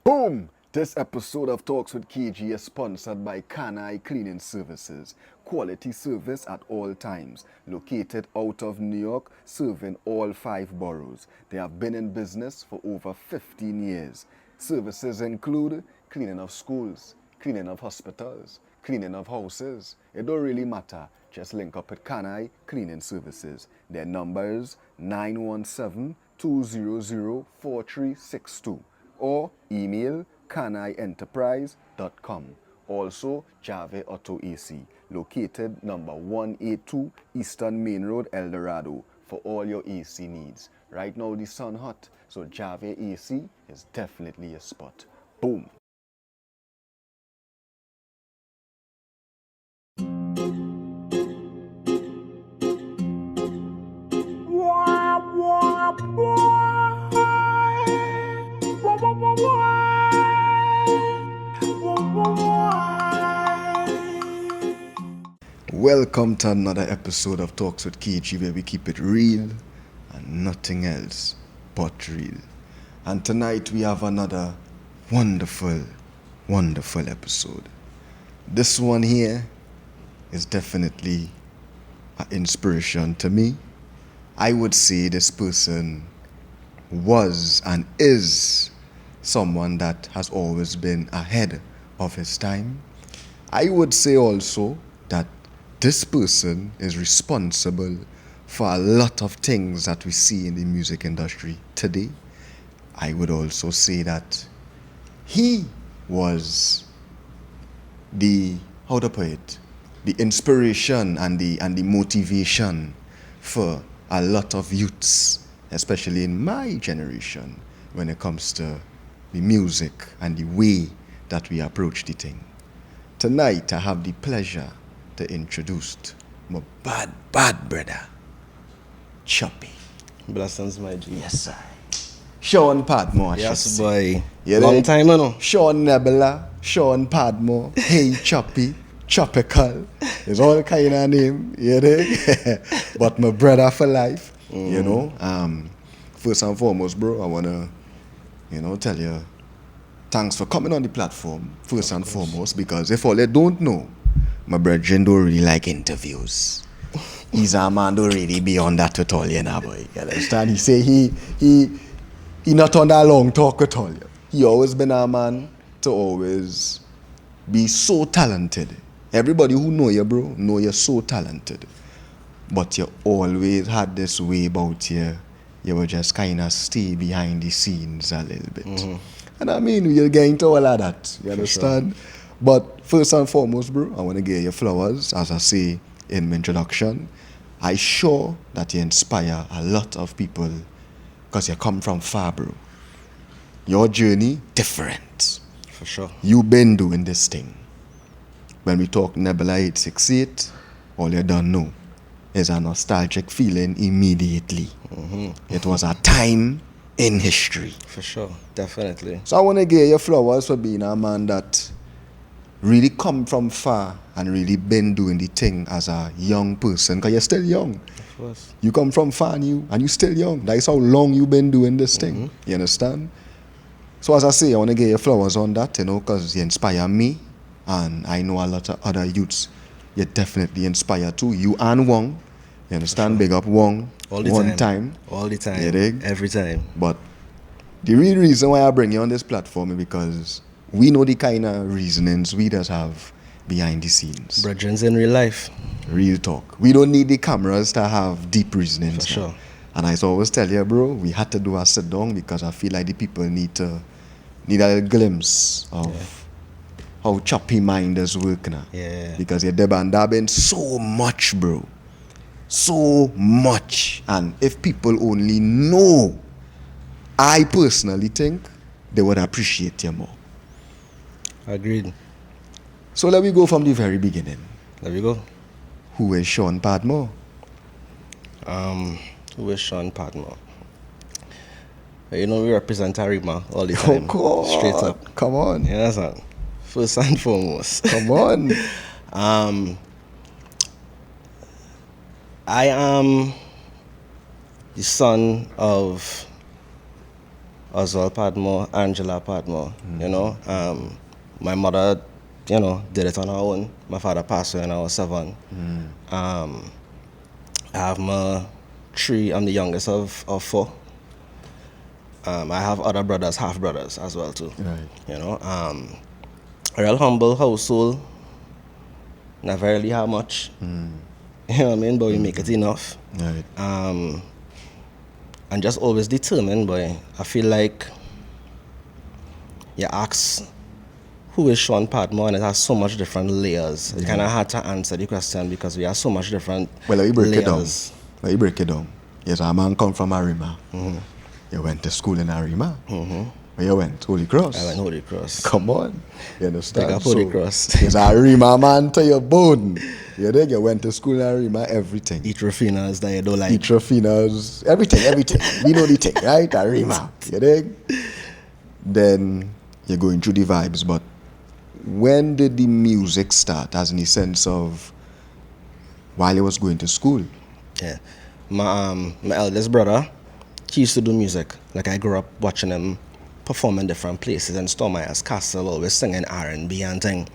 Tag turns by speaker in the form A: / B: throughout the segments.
A: Boom! This episode of Talks with KG is sponsored by Kanai Cleaning Services. Quality service at all times. Located out of New York, serving all 5 boroughs. They have been in business for over 15 years. Services include cleaning of schools, cleaning of hospitals, cleaning of houses. It don't really matter. Just link up with Kanai Cleaning Services. Their number is 917-200-4362 or email canaienterprise.com. Also, Jave Auto AC, located number 182 Eastern Main Road, El Dorado, for all your AC needs. Right now, the sun hot, so Jave AC is definitely a spot. Boom! Welcome to another episode of Talks with KG, where we keep it real and nothing else but real. And tonight we have another wonderful episode. This one here is definitely an inspiration to me. I would say this person was and is someone that has always been ahead of his time. I would say also that this person is responsible for a lot of things that we see in the music industry today. I would also say that he was the inspiration and the motivation for a lot of youths, especially in my generation, when it comes to the music and the way that we approach the thing. Tonight I have the pleasure to introduce my bad brother, Choppi.
B: Blessings, my G.
A: Yes, sir. Sean Padmore,
B: Yes, boy.
A: Yeah,
B: Long time, you know.
A: Sean Nebula, Sean Padmore, Hey Choppi, Chopical. There's all kind of name, you know. But my brother for life, you know. First and foremost, bro, I wanna, tell you thanks for coming on the platform, first and foremost, because if all they don't know, my brethren don't really like interviews. He's a man don't really be on that at all, you know, boy. You understand? He say he not on that long talk at all. He always been a man to always be so talented. Everybody who know you, bro, know you're so talented. But you always had this way about you. You will just kind of stay behind the scenes a little bit. And I mean, you'll get into all of that. You understand? Sure. But first and foremost, bro, I want to give you flowers, as I say in my introduction. I sure that you inspire a lot of people because you come from far, bro. Your journey, different.
B: For sure.
A: You been doing this thing. When we talk Nebula 868, all you don't know is a nostalgic feeling immediately. It was a time in history.
B: For sure, definitely.
A: So I want to give you flowers for being a man that really come from far and really been doing the thing as a young person, because you're still young.
B: Of course.
A: You come from far and you're still young. That's how long you've been doing this thing. You understand? So as I say, I want to give you flowers on that, because you inspire me, and I know a lot of other youths you definitely inspire too. You and Wong, you understand? Sure. Big up Wong.
B: All the time. All the time.
A: You dig?
B: Every time.
A: But the real reason why I bring you on this platform is because we know the kind of reasonings we just have behind the scenes.
B: Brethrens in real life.
A: Real talk. We don't need the cameras to have deep reasonings.
B: For sure.
A: And I always tell you, bro, we had to do a sit down because I feel like the people need a little glimpse of how Choppi mind is working now.
B: Yeah.
A: Because you're dabbing so much, bro. So much. And if people only know, I personally think they would appreciate you more.
B: Agreed.
A: So let me go from the very beginning.
B: There we go.
A: Who is Sean Padmore?
B: Who is Sean Padmore? You know, we represent Arima all the time.
A: Oh, God.
B: Straight up.
A: Come on.
B: You know what? First and foremost.
A: Come on.
B: I am the son of Oswald Padmore, Angela Padmore, you know. My mother, you know, did it on her own. My father passed away when I was 7. I have my 3, I'm the youngest of 4. I have other brothers, half brothers as well too.
A: Right.
B: You know, a real humble household. Never really have much. You know what I mean? But we make it enough.
A: Right.
B: And just always determined, boy. I feel like you ask who is Sean Padmore, and it has so much different layers. It's kind of hard to answer the question because we have so much different
A: Well, let me break it down.
B: layers.
A: Let me break it down. Yes, a man come from Arima. You went to school in Arima. Where you went? Holy Cross.
B: I went Holy Cross.
A: Come on. You understand?
B: Big up Holy Cross.
A: Yes, Arima man to your bone. You dig? You went to school in Arima, everything.
B: Eat Rafinas that you don't like.
A: Eat Rafinas, everything. We know the thing, right? Arima. You dig? Then you're going through the vibes, but when did the music start, as in the sense of while you was going to school?
B: Yeah. My eldest brother, he used to do music. Like I grew up watching him perform in different places in Stormeyer's Castle, always singing R&B and thing.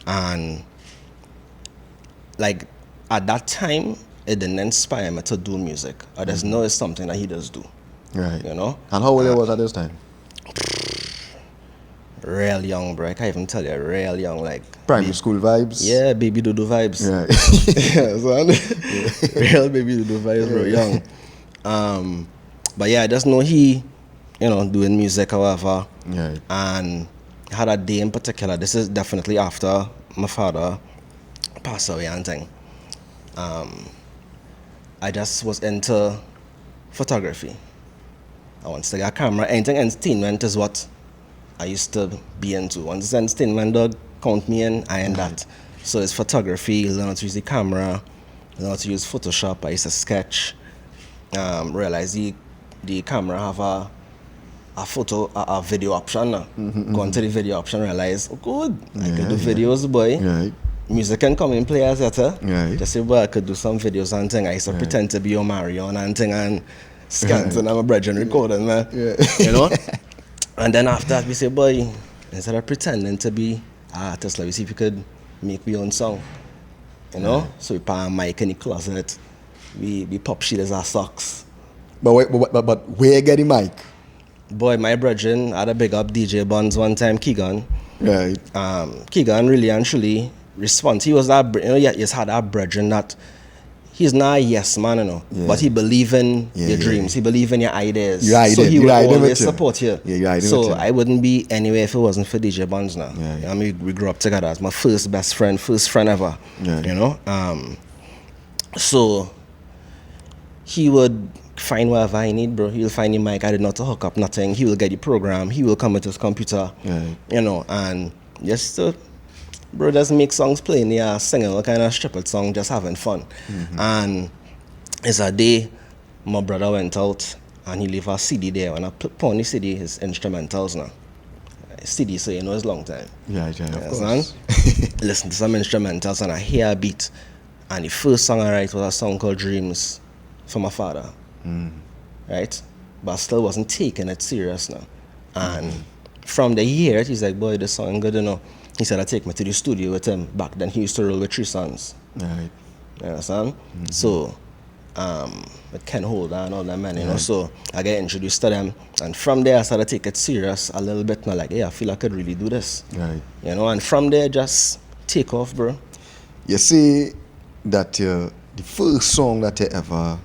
B: And like at that time, it didn't inspire me to do music. I just know it's something that he does do.
A: Right.
B: You know?
A: And how old you was at this time?
B: Real young, bro. I can't even tell you, real young. Like
A: Primary school vibes?
B: yeah, baby doodoo vibes.
A: Right.
B: Yeah, son. Real baby doodoo vibes, bro. Young. But yeah, I just know he, you know, doing music or whatever.
A: Right.
B: And I had a day in particular. This is definitely after my father passed away and thing. I just was into photography. I wanted to get a camera. Anything entertainment is what I used to be into. Once it's entertainment, dog, count me in, I am that. So it's photography, learn how to use the camera, learn how to use Photoshop. I used to sketch. Realize the camera have a video option now. Go into the video option, realize, oh good, I could do videos, boy.
A: Right.
B: Music can come in play as that.
A: Right.
B: Just say, boy, I could do some videos and thing. I used to pretend to be Mario and thing and scans and I'm a brethren recording, man. You know? And then after that, we say, boy, instead of pretending to be an artist, like we see if we could make my own song. You know? So we put a mic in the closet. We pop shit as our socks.
A: But where you get the mic?
B: Boy, my brethren had a big up DJ Buns one time, Keegan.
A: Right.
B: Keegan really and truly response. He was that, you know, he just had that brethren that he's not a yes man, you know, but he believe in your dreams. He believe in your ideas. So he would always support you. So I wouldn't be anywhere if it wasn't for DJ Buns now. I mean, we grew up together as my first friend ever. You know? So he would find whatever I need, bro. He'll find the mic. I did not to hook up nothing. He will get the program. He will come with his computer. You know, and just bro, just make songs playing, yeah, singing all kind of stupid song, just having fun. And it's a day my brother went out and he left a CD there. When I put on the CD, his instrumentals now. CD, so you know it's long time.
A: Yeah, of course.
B: Listen to some instrumentals and I hear a beat. And the first song I write was a song called Dreams for my father. Right? But I still wasn't taking it serious now. And from the year, he's like, boy, this song good enough. He said, I take me to the studio with him. Back then, he used to roll with 3 Sons.
A: Right.
B: You understand? So, with Ken Holder and all that, man, you know. So, I get introduced to them. And from there, I started to take it serious a little bit. Now, like, yeah, I feel I could really do this.
A: Right.
B: You know, and from there, just take off, bro.
A: You see that the first song that you ever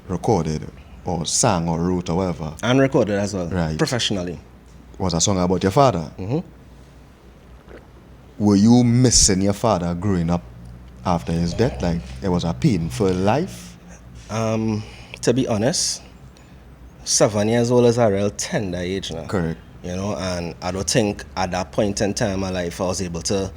A: recorded or sang or wrote or whatever.
B: And recorded as well.
A: Right.
B: Professionally.
A: Was a song about your father. Were you missing your father growing up after his death? Like, it was a painful life?
B: To be honest, 7 years old is a real tender age now.
A: Correct.
B: You know, and I don't think at that point in time in my life I was able to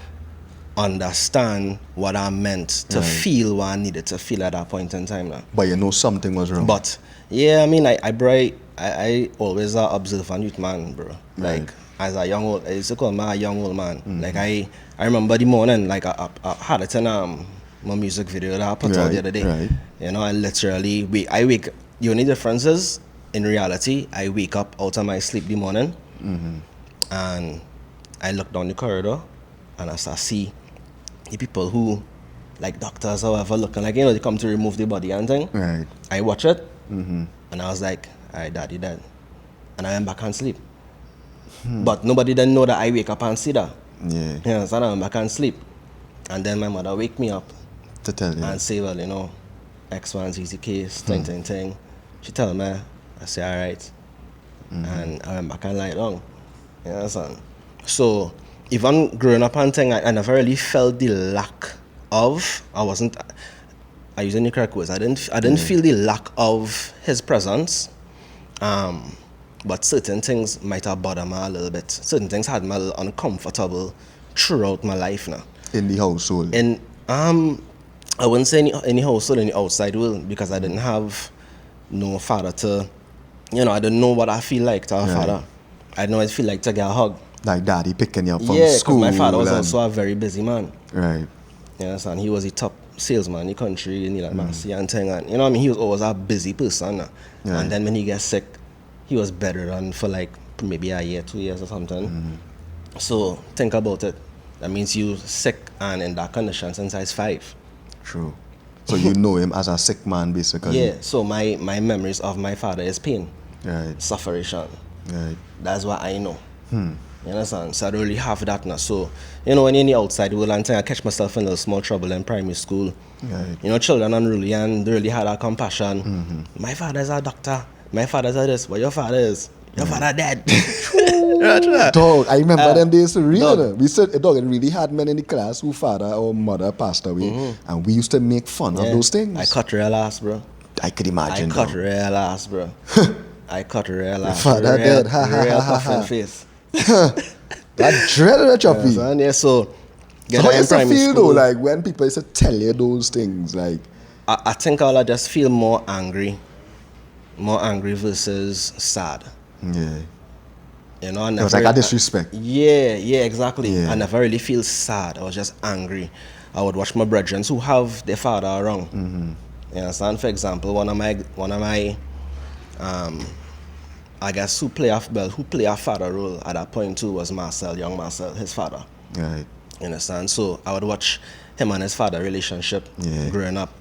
B: understand what I meant to feel what I needed to feel at that point in time now.
A: But you know something was wrong.
B: But yeah, I mean, I always observe a youth man, bro.
A: Right.
B: Like as a young old, I used to call me a young old man. Like I remember the morning, like I had it in my music video that I put out the other day.
A: Right.
B: You know, I literally I wake. The only difference is in reality, I wake up out of my sleep the morning, and I look down the corridor, and I start see the people who, like doctors or whatever, looking like, they come to remove the body and thing.
A: Right.
B: I watch it, and I was like, all right, daddy dead. And I went back and sleep. But nobody didn't know that I wake up and see that.
A: Yeah.
B: So I went back and sleep. And then my mother wake me up
A: To tell you.
B: and say, well, X, Y, and Z's the case, thing. She tell me, I say, all right. And I went back and lie down. You understand? So, even growing up and thing, I never really felt the lack of, I using the correct words, I didn't feel the lack of his presence. But certain things might have bothered me a little bit. Certain things had me a little uncomfortable throughout my life now.
A: In the household.
B: I wouldn't say any household in the outside world, because I didn't have no father to, I didn't know what I feel like to have a father. I didn't know what it feel like to get a hug.
A: Like daddy picking you up from
B: Yeah,
A: school.
B: because my father was also a very busy man.
A: Right.
B: You understand? He was the top salesman in the country, in Massey and thing. And, he was always a busy person.
A: Right.
B: And then when he gets sick, he was bedridden for like maybe a year, 2 years or something. So think about it. That means you sick and in that condition since I was 5.
A: True. So you know him as a sick man, basically.
B: Yeah. So my memories of my father is pain,
A: Right.
B: suffering.
A: Right.
B: That's what I know. You understand? So I don't really have that now. So, when you're in the outside world and I catch myself in a little small trouble in primary school.
A: Right.
B: Children unruly and they really had that compassion. My father's a doctor. My father's a this. What your father is? Your father dead.
A: Dog, I remember them days real.
B: dog.
A: We said, dog, it really had men in the class who father or mother passed away. And we used to make fun of those things.
B: I cut real ass, bro.
A: I could imagine.
B: I cut real ass, bro. I cut real ass.
A: Father dead. Ha, ha,
B: real
A: ha, ha,
B: coffin
A: ha.
B: face.
A: That dread of the Choppi.
B: So
A: How you
B: in primary
A: feel
B: school,
A: though, like when people used to tell you those things, like
B: I think I'll just feel more angry versus sad.
A: yeah,
B: I
A: it
B: never
A: was like a disrespect.
B: Yeah, exactly.
A: Yeah.
B: I never really feel sad. I was just angry. I would watch my brethren who have their father around. You understand? For example, one of my I guess who play a father role at that point too was young Marcel, his father.
A: Right.
B: You understand? So I would watch him and his father relationship growing up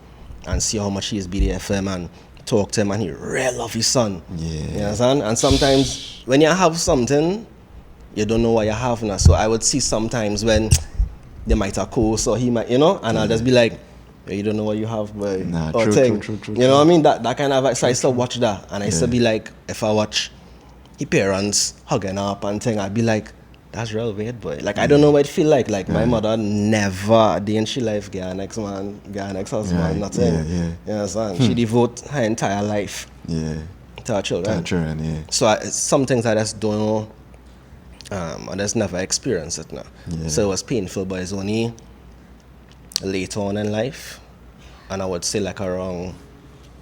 B: and see how much he is be there for him and talk to him, and he really love his son.
A: Yeah.
B: You understand? And sometimes when you have something, you don't know what you have now. So I would see sometimes when they might have course or he might, and I'll just be like, you don't know what you have, boy.
A: Nah,
B: or
A: true,
B: thing.
A: true.
B: You know what I mean? That kind of, so I still watch that, and I used to be like, if I watch his parents hugging up and thing, I'd be like, that's real weird, boy. Like, I don't know what it feel like. Like, my mother never, day in she life, get an ex-husband, nothing.
A: Yeah.
B: You understand? She devote her entire life to her children. So some things I just don't know. I just never experienced it now. So it was painful, but it's only later on in life, and I would say like around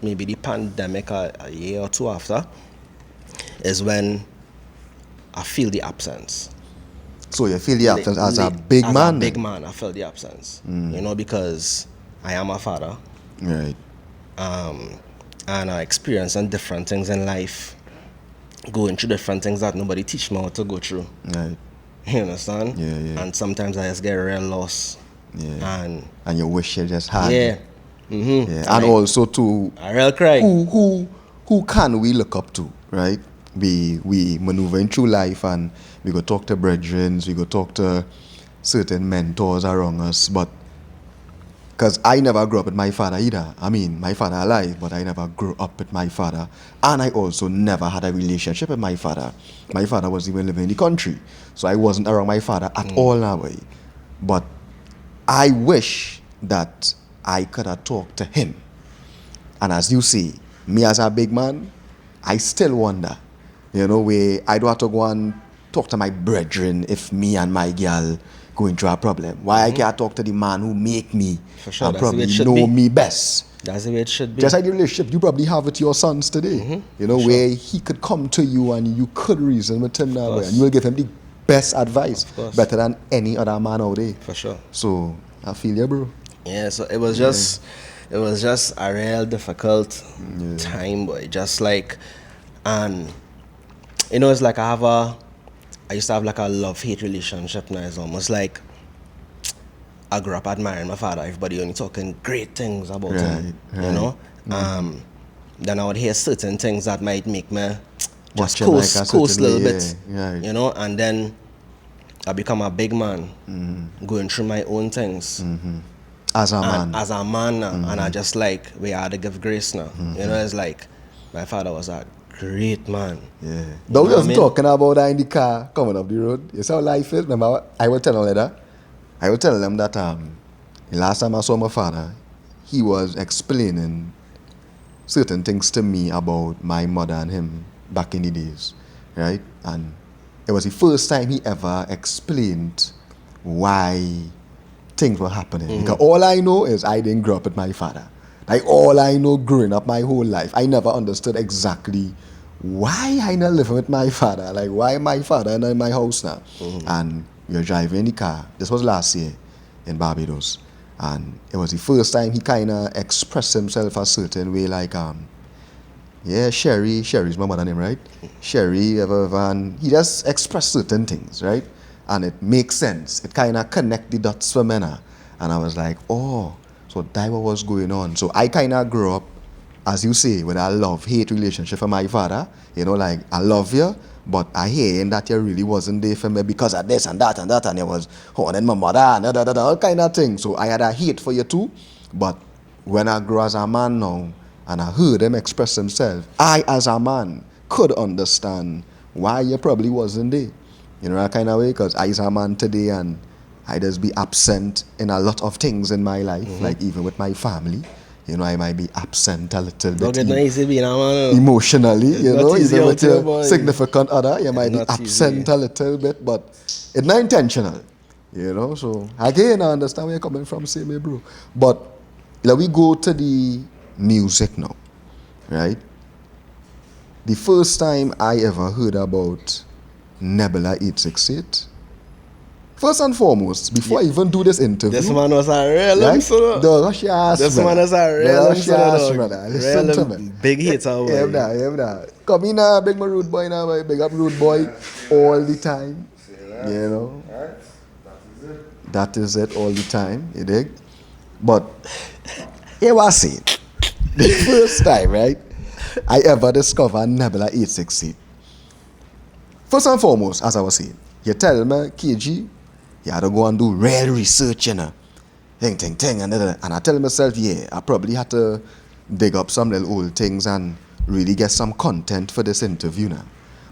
B: maybe the pandemic a year or two after, is when I feel the absence.
A: So you feel the absence as a big man?
B: As a big man, I felt the absence. Because I am a father.
A: Right.
B: And I experiencing different things in life, going through different things that nobody teach me how to go through.
A: Right.
B: You understand?
A: Yeah.
B: And sometimes I just get real lost.
A: Yeah.
B: And
A: you wish you just had.
B: Yeah.
A: Yeah. And also to
B: I real cry.
A: Who can we look up to, right? We maneuvering through life and we go talk to brethren, we go talk to certain mentors around us, but because I never grew up with my father either. I mean, my father alive, but I never grew up with my father. And I also never had a relationship with my father. My father was even living in the country. So I wasn't around my father at all that way. But I wish that I could have talked to him. And as you see, me as a big man, I still wonder, where I don't have to go and talk to my brethren if me and my girl going through a problem. Why I can't talk to the man who make me
B: For sure,
A: and
B: that's the way
A: probably
B: it should
A: know
B: be.
A: me best.
B: That's the way it should be.
A: Just like the relationship you probably have with your sons today. Where he could come to you and you could reason with him that way. And you will give him the best advice. Better than any other man out there.
B: For sure.
A: So I feel you, bro.
B: Yeah, so it was just a real difficult time, boy. Just like And you know, it's like I used to have like a love-hate relationship now. It's almost like I grew up admiring my father. Everybody only talking great things about him, you know. Then I would hear certain things that might make me just coast a little bit, you know. And then I become a big man, going through my own things.
A: As a man
B: now, and I just like, we had to give grace now. You know, it's like my father was a great man.
A: Yeah. Though we was talking about that in the car coming up the road. You see how life is. Remember, I will tell them that. I will tell them that the last time I saw my father, he was explaining certain things to me about my mother and him back in the days, right? And it was the first time he ever explained why things were happening. Because all I know is I didn't grow up with my father. Like all I know growing up my whole life, I never understood exactly why I not living with my father. Like why my father not in my house now. And we were driving in the car. This was last year in Barbados. And it was the first time he kind of expressed himself a certain way, like, yeah, Sherry's my mother name, right? Sherry, and he just expressed certain things, right? And it makes sense. It kind of connect the dots for me. And I was like, oh, so that what was going on. So I kind of grew up, as you say, with a love-hate relationship with my father. You know, like, I love you, but I hearing that you really wasn't there for me because of this and that, and it was holding my mother and all kind of things. So I had a hate for you too. But when I grew as a man now, and I heard him express himself, I, as a man, could understand why you probably wasn't there. You know, that kind of way, because I, as a man today, and I just be absent in a lot of things in my life, like even with my family. You know, I might be absent a little bit emotionally, you know, even with your significant other, you might be absent a little bit, but it's not intentional, you know. So, again, I understand where you're coming from, say me, bro. But let we go to the music now, right? The first time I ever heard about Nebula 868, first and foremost, before I even do this interview,
B: this man was a real
A: right? The Russia ass
B: This
A: brother.
B: man is a real
A: brother. Listen to me.
B: Big hitter.
A: Yeah. Come in now, big my rude boy now, boy. Big up rude boy all the time. You know. That is it all the time, you dig? But here was it. The first time, right, I ever discovered Nebula 868. First and foremost, as I was saying, you tell me, KG, you had to go and do real research, you know. Ting, and I tell myself, yeah, I probably had to dig up some little old things and really get some content for this interview now.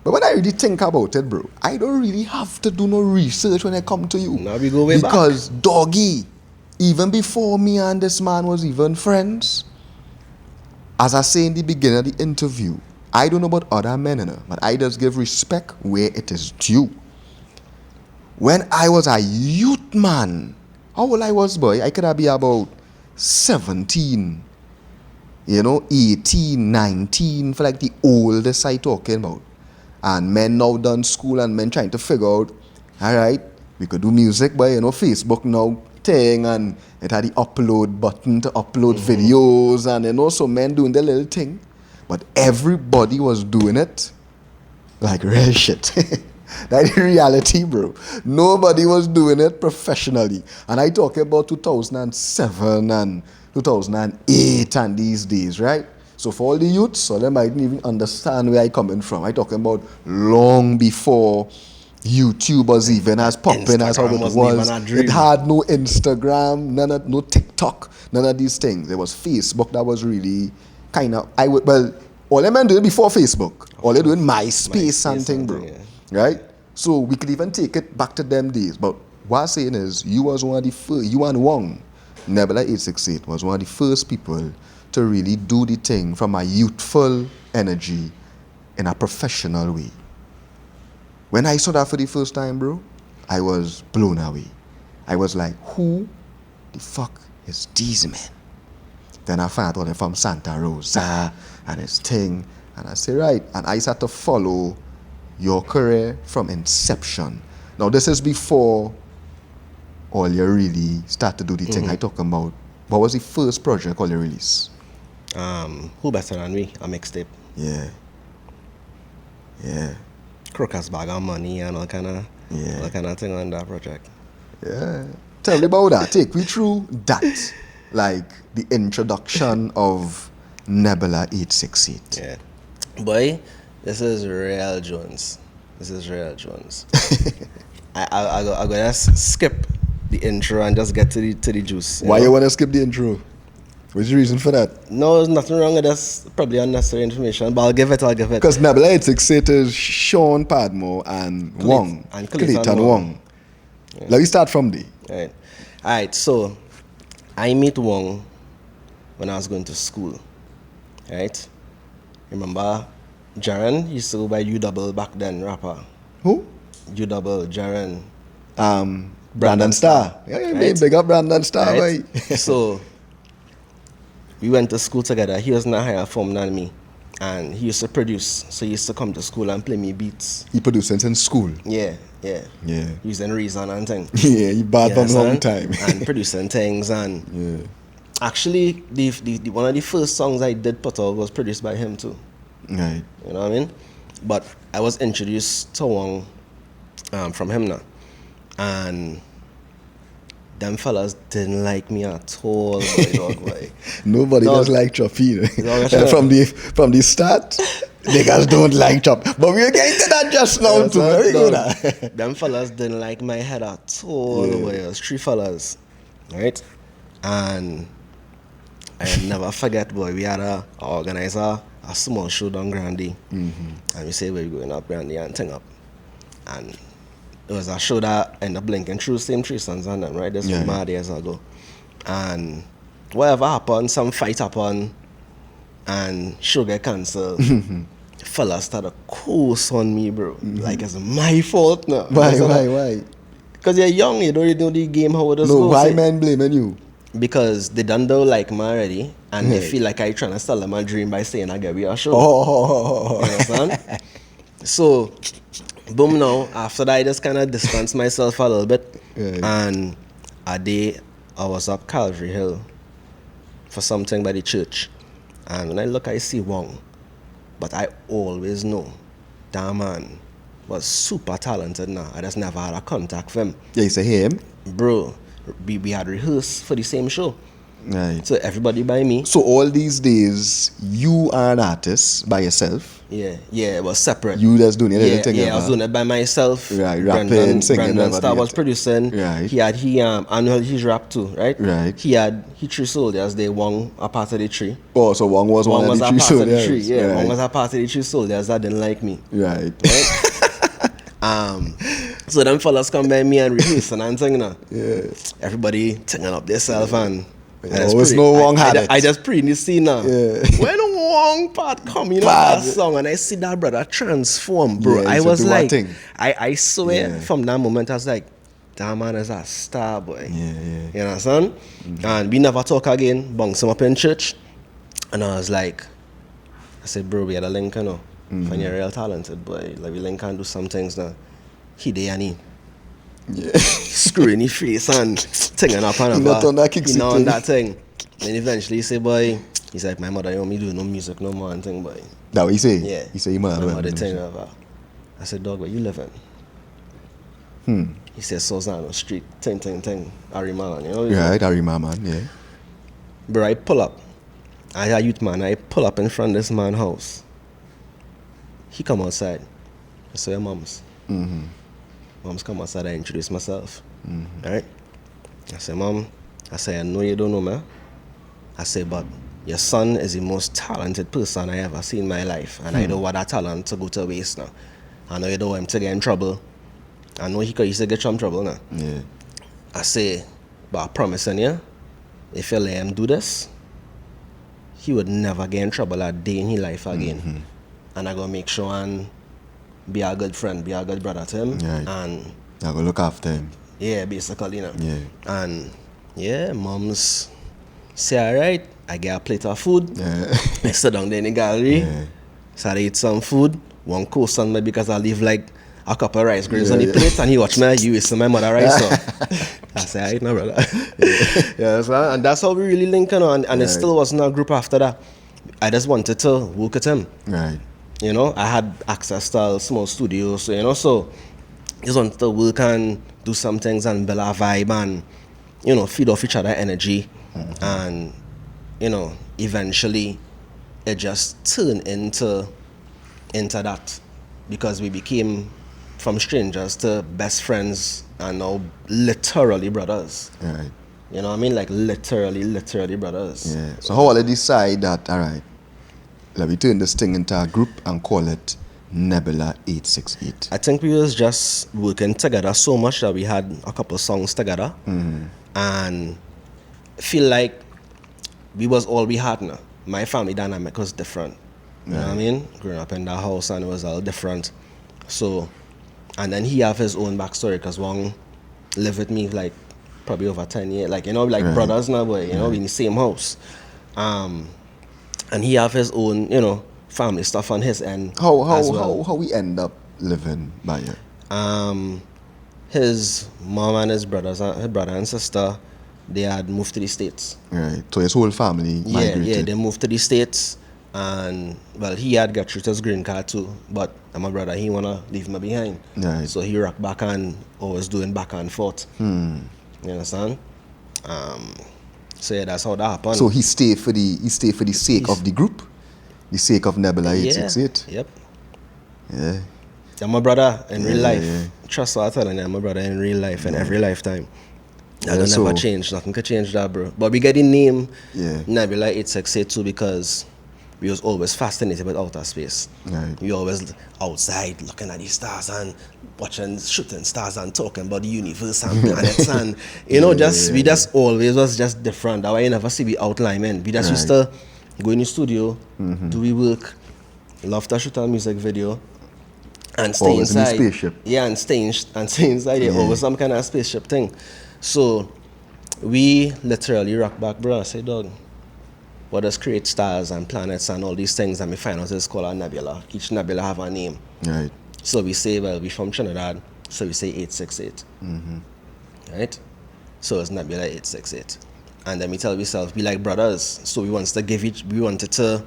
A: But when I really think about it, bro, I don't really have to do no research when I come to you.
B: Now we go way
A: because, doggy, even before me and this man was even friends, as I say in the beginning of the interview, I don't know about other men, you know, but I just give respect where it is due. When I was a youth man, how old I was, boy? I could have been about 17, you know, 18, 19, for like the oldest I talking about. And men now done school and men trying to figure out, all right, we could do music, but, you know, Facebook now thing, and it had the upload button to upload videos, and, you know, so men doing the little thing. But everybody was doing it like real shit. That's the reality, bro. Nobody was doing it professionally. And I talk about 2007 and 2008 and these days, right? So for all the youths, so they mightn't even understand where I coming from. I talking about long before YouTube was even as popping as how it was. It had no Instagram, no TikTok, none of these things. It was Facebook that was really kind of, all them men doing before Facebook. All they doing MySpace something, bro. Yeah. Right? So we could even take it back to them days. But what I'm saying is, you was one of the first, you and Wong, Nebula 868, was one of the first people to really do the thing from a youthful energy in a professional way. When I saw that for the first time, bro, I was blown away. I was like, who the fuck is these men? Then I found out they're from Santa Rosa and his thing. And I say, right. And I started to follow your career from inception. Now, this is before all you really start to do the thing I talking about. What was the first project all you release?
B: Who Better Than Me, a mixtape.
A: Yeah. Yeah.
B: Crocus bag of money and all kind of thing on that project.
A: Yeah. Tell me about that. Take me through that. Like the introduction of Nebula 868.
B: Yeah. Boy, this is real Jones. I go just skip the intro and just get to the juice.
A: Why you want to skip the intro? What's the reason for that?
B: No, there's nothing wrong with this. Probably unnecessary information, but I'll give it.
A: Because Nebula 868 is Sean Padmore and Wong.
B: And
A: Clayton Wong.
B: Yeah.
A: Let me start from there.
B: Alright, so I meet Wong when I was going to school. Right? Remember Jaren used to go by U-double back then, rapper.
A: Who?
B: U-double, Jaren.
A: Brandon Starr. Yeah, right? Big up Brandon Starr, right?
B: So we went to school together. He was in a higher form than me. And he used to produce. So he used to come to school and play me beats.
A: He produced in school?
B: Yeah.
A: Yeah.
B: Using Reason and things.
A: Yeah, he bad for a long time.
B: And producing things. And actually, the one of the first songs I did put out was produced by him too.
A: Right.
B: You know what I mean? But I was introduced to Wong from him now. And them fellas didn't like me at all, boy.
A: Nobody does like Choppi. From the start, niggas don't like Choppi. But we're getting to that just now too. Very good.
B: Them fellas didn't like my head at all, boy. It was 3 fellas, right? And I never forget, boy, we had a organizer, a small show down Grandy. Mm-hmm. And we say we're going up Grandy and thing up. And it was a show that ended up linking through same 3 sons and them, right? This was mad years ago. And whatever happened, some fight happened, and show get cancelled. Fellas started course on me, bro. Mm-hmm. Like it's my fault now.
A: Why?
B: Because you're young, you don't really know the game, how it is. No,
A: why men blaming you?
B: Because they done like me already, and they feel like I trying to sell them a dream by saying I get me a show.
A: Oh.
B: You understand? So, boom now, after that I just kind of distanced myself a little bit. And a day I was up Calvary Hill for something by the church. And when I look, I see Wong. But I always know that man was super talented now. I just never had a contact with him.
A: Yeah, you say him?
B: Bro, we had rehearsed for the same show.
A: Right.
B: So everybody by me.
A: So all these days, you are an artist by yourself?
B: Yeah, it was separate.
A: You just doing it?
B: Yeah, I was doing it by myself.
A: Right, rapping, singing.
B: Brandon Starr was producing.
A: Right.
B: He's rap too, right?
A: Right.
B: He 3 soldiers. They Wong a part of the 3.
A: Oh, so Wong was one of the 3 soldiers.
B: Yeah,
A: right.
B: Wong was a part of the 3 soldiers that didn't like me.
A: Right.
B: So them fellas come by me and rehearsing and singing.
A: Yeah.
B: Everybody singing up themselves and.
A: Always no Wong had it.
B: I just pre in the scene now.
A: Yeah.
B: When the Wong part come in that song and I see that brother transform, bro. I was like, I swear from that moment I was like, that man is a star, boy.
A: Yeah.
B: You understand? Mm-hmm. And we never talk again. Bounce him up in church. And I was like, I said, bro, we had a link, you know. When you're real talented, boy. Like we link and do some things now. He there and he. Yeah. Screwing his face and singing up and
A: about. Not on
B: that thing. Then eventually he say, boy, he's like, my mother, you want me do no music no more and thing, boy.
A: That what he say?
B: Yeah.
A: He say, you mother.
B: My mother thing about. I said, dog, where you living? He said, Sozano Street, ting. Arimaman, you know?
A: Right, Arimaman, yeah.
B: Bro, I pull up. I a youth man, I pull up in front of this man's house. He come outside. I say, your mom's.
A: Mm-hmm.
B: Mom's come outside, I introduce myself. Right? I say, Mom, I know you don't know me. I say, but your son is the most talented person I ever seen in my life. And I don't want that talent to go to waste now. I know you don't want him to get in trouble. I know he could easily get some trouble now.
A: Yeah.
B: I say, but I promise you, if you let him do this, he would never get in trouble a day in his life again. And I gotta make sure and be a good friend, be a good brother to him.
A: Right.
B: And
A: I go look after him.
B: Yeah, basically, you know.
A: Yeah.
B: And yeah, moms say, alright, I get a plate of food.
A: Yeah.
B: I sit down there in the gallery.
A: Yeah.
B: So I eat some food. One course on me because I leave like a couple of rice grains on the plate and he watch me, you is my mother rice. So I say, alright, no brother. So, and that's how we really link, you know, and it still wasn't a group after that. I just wanted to work with him.
A: Right.
B: you know, I had access to a small studio, so, you know, so just wanted to work and do some things and build a vibe and, you know, feed off each other energy. And, you know, eventually it just turned into that, because we became from strangers to best friends and now literally brothers.
A: Right.
B: You know what I mean? Like literally brothers.
A: Yeah. So how will I decide that, all right, let me turn this thing into a group and call it Nebula 868?
B: I think we was just working together so much that we had a couple songs together, and feel like we was all we had now. My family dynamic was different. You know what I mean? Growing up in that house, and it was all different. So, and then he have his own backstory, because Wong lived with me like probably over 10 years. Like, you know, like brothers now, but, you know, we in the same house. And he have his own, you know, family stuff on his end as well.
A: How we end up living by it?
B: His mom and his brother and sister, they had moved to the States.
A: Right. So his whole family migrated.
B: Yeah, they moved to the States. And, well, he had got through his green card too, but my brother, he wanna leave me behind.
A: Right.
B: So he rocked back and always doing back and forth. You understand? So yeah, that's how that happened.
A: So he stayed for the sake of the group, the sake of Nebula 868.
B: Yep.
A: Yeah.
B: I'm my brother in real life.
A: Yeah.
B: Trust what I'm telling you, I'm my brother in real life, in every lifetime.
A: Yeah,
B: That'll never change. Nothing could change that, bro. But we get the name Nebula 868 too, because we was always fascinated with outer space.
A: Right.
B: We always outside looking at the stars and watching shooting stars and talking about the universe and planets and you know, we just always was just different. That way you never see we outline, man. We just used to go in the studio, do we work, love to shoot a music video and stay
A: always
B: inside.
A: In the spaceship.
B: Yeah, and stay inside. Yeah, always some kind of spaceship thing. So we literally rock back, bro. I say, dog, what does create stars and planets and all these things, and we find out it's called a nebula. Each nebula have a name.
A: Right.
B: So we say, well, we from Trinidad, so we say 868. Right? So it's Nebula 868. And then we tell ourselves, we like brothers, so we wanted to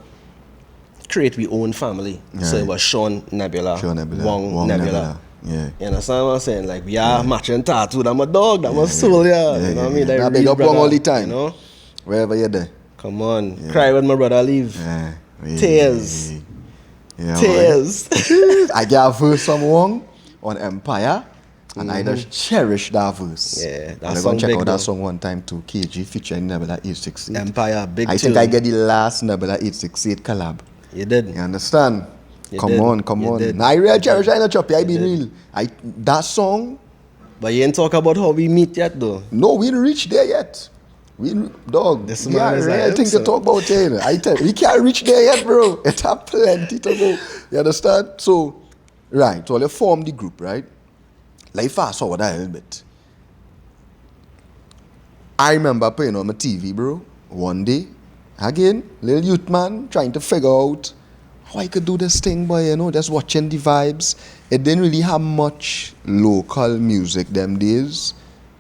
B: create our own family. Right. So it was Sean Nebula, Wong Nebula.
A: Yeah.
B: You understand what I'm saying? Like, we are matching tattoo, that's my dog, that's my soul, you know what I mean? Like,
A: I big up Wong all the time,
B: you know?
A: Wherever you're there.
B: Come on, cry when my brother leave.
A: Yeah.
B: Tears.
A: Yeah,
B: tears.
A: I get a verse from Wong on Empire, and I just cherish that verse.
B: Yeah,
A: that song. I'm check out that song one time too. KG featuring Nebula 868.
B: Empire, big.
A: I think I get the last Nebula 868 collab.
B: You did.
A: You understand? Come on.
B: Did.
A: I really cherish I know Choppi. I be real. That song.
B: But you ain't talk about how we meet yet though.
A: No, we didn't reach there yet. Dog,
B: this man is
A: real thing to talk about here. I tell you, we can't reach there yet, bro. It have plenty to go. You understand? So, right, so you form the group, right? Like fast forward a little bit. I remember playing on my TV, bro, one day. Again, little youth man trying to figure out how I could do this thing, but you know, just watching the vibes. It didn't really have much local music them days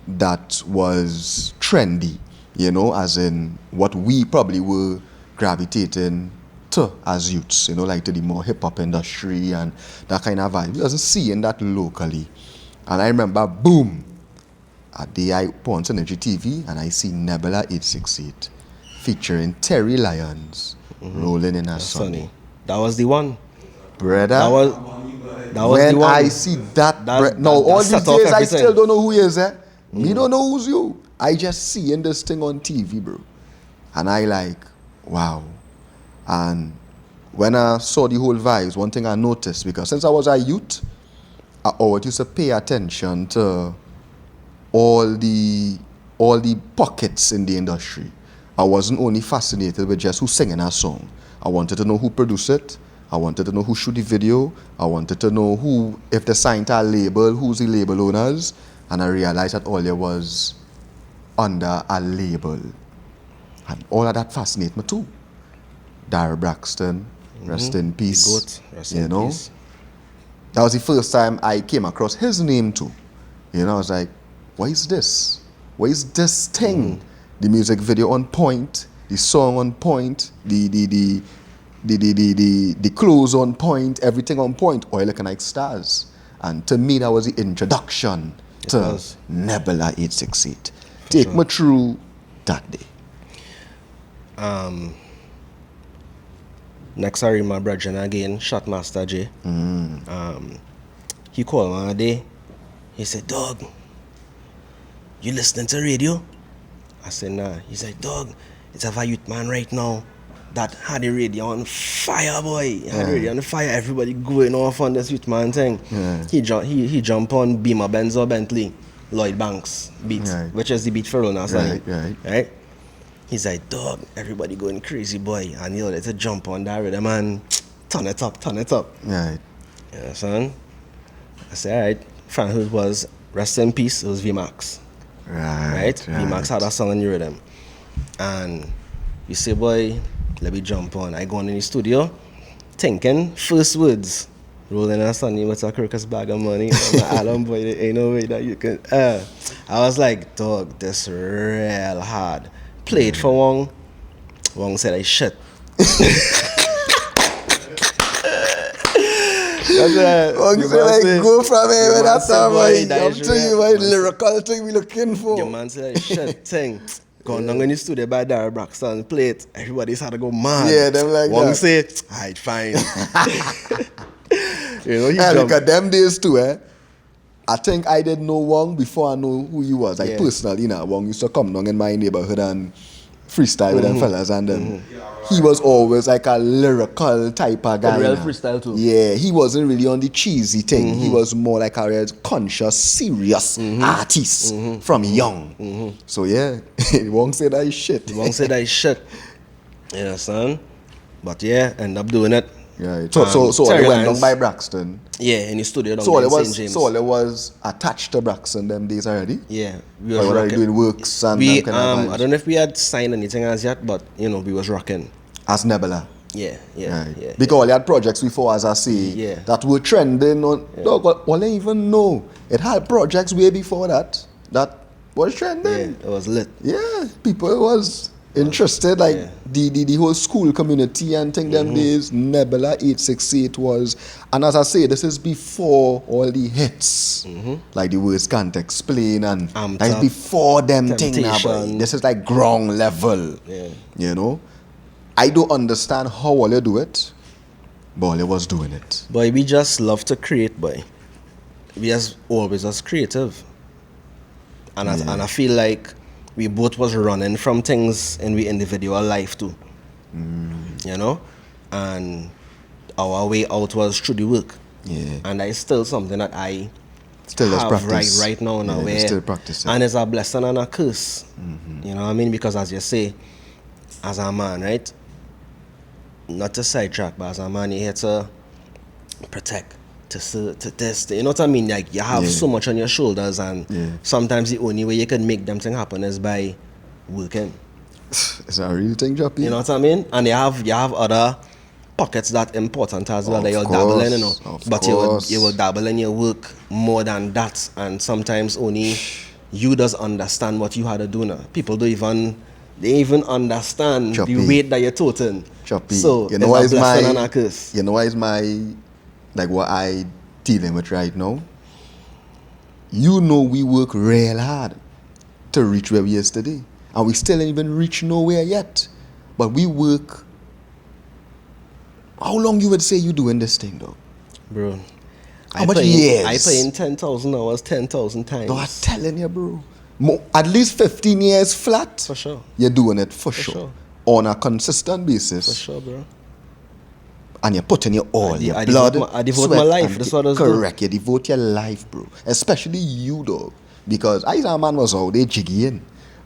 A: that was trendy. You know, as in what we probably were gravitating to as youths, you know, like to the more hip-hop industry and that kind of vibe. We wasn't seeing that locally. And I remember, boom, a day I put on Synergy TV and I see Nebula 868 featuring Terry Lyons rolling in a sunny.
B: That was the one.
A: Brother.
B: That was
A: when
B: the one.
A: I see that now all these days I still don't know who he is, Me don't know who's you. I just seeing this thing on TV, bro. And I like, wow. And when I saw the whole vibes, one thing I noticed, because since I was a youth, I always used to pay attention to all the pockets in the industry. I wasn't only fascinated with just who's singing a song. I wanted to know who produced it. I wanted to know who shoot the video. I wanted to know who, if they signed a label, who's the label owners. And I realized that all there was under a label. And all of that fascinated me too. Dara Braxton, rest in peace.
B: Goat, rest in peace.
A: That was the first time I came across his name too. You know, I was like, what is this? What is this thing? The music video on point, the song on point, the the clothes on point, everything on point, all looking like stars. And to me, that was the introduction to Nebula 868. Take me through that day.
B: Next, I my brother again, Shotmaster J. He called me one day. He said, "Dog, you listening to radio?" I said, "Nah." He said, "Dog, it's a youth man right now that had the radio on fire, boy. Had the radio on fire. Everybody going off on this youth man thing." He jump on Beamer Benz or Bentley, Lloyd Banks beat, which is the beat for Rona. Right? He's like, "Dog, everybody going crazy, boy." And you know, let's jump on that rhythm and turn it up.
A: Right.
B: Yeah, son. I said, alright. Friend who was rest in peace, it was VMAX. Right? VMAX had a song in the rhythm. And you say, boy, let me jump on. I go on in the studio, thinking, first words, rolling a sunny with a crocus bag of money. I'm like, Alan, boy, there ain't no way that you can. I was like, dog, this real hard. Played for Wong. Wong said, I shit.
A: Go from here with that time, boy. I'm telling you, what lyrical thing we looking for.
B: Your man said, shit thing. Gone down in the studio by Darryl Braxton, play it. Everybody's had to go mad.
A: Yeah, them like
B: Wong
A: that.
B: say, alright, fine. You know,
A: and look at them days too, I think I didn't know Wong before I know who he was. Like personally, you know, Wong used to come down in my neighborhood and freestyle with them fellas, and then he was always like a lyrical type of guy.
B: Real freestyle too.
A: Yeah, he wasn't really on the cheesy thing. He was more like a real conscious, serious artist from young. So yeah, Wong said that shit.
B: Wong said that shit. You know, son. But yeah, end up doing it.
A: Yeah. So it went down by Braxton.
B: Yeah, in the studio down
A: so
B: in
A: it
B: St. James.
A: So it was attached to Braxton them days already?
B: Yeah.
A: We were doing works and
B: we,
A: kind of
B: I don't know if we had signed anything as yet, but you know, we was rocking.
A: As Nebula.
B: Yeah.
A: Because we had projects before, as I say, that were trending on dog, well, I even know. It had projects way before that was trending.
B: Yeah, it was lit.
A: Yeah, people was interested, like the whole school community and thing them days. Nebula 868 was, and as I say, this is before all the hits, like the words Can't Explain, and that's before them thing now, boy. This is like ground level. You know, I don't understand how Wale do it, but Wale was doing it.
B: Boy, we just love to create, boy. We always as creative, and I feel like we both was running from things in we individual life too. You know? And our way out was through the work.
A: Yeah.
B: And that is still something that I
A: still
B: have right now in a way.
A: Still practice it.
B: And it's a blessing and a curse. You know what I mean? Because as you say, as a man, right? Not to sidetrack, but as a man, you have to protect, to test. You know what I mean? Like you have so much on your shoulders, and sometimes the only way you can make them things happen is by working.
A: It's a real thing, Choppi.
B: You know what I mean? And you have other pockets that important as well that you'll dabble in, you know. But you will dabble in your work more than that, and sometimes only you does understand what you had to do now. People don't even understand
A: Choppi.
B: the weight that you're toting.
A: Choppi.
B: So
A: you know
B: it's a blessing and a curse.
A: You know why is my like what I dealing with right now? You know we work real hard to reach where we is today. And we still ain't even reach nowhere yet. But we work. How long you would say you doing this thing though?
B: Bro.
A: How much years?
B: I put in 10,000 hours 10,000 times.
A: No, I'm telling you, bro. At least 15 years flat.
B: For sure.
A: You're doing it for sure. On a consistent basis.
B: For sure, bro.
A: And you're putting your all, your blood,
B: I devote my life. That's what I was
A: correct. You devote your life, bro. Especially you, though. Because a man was out there jiggying.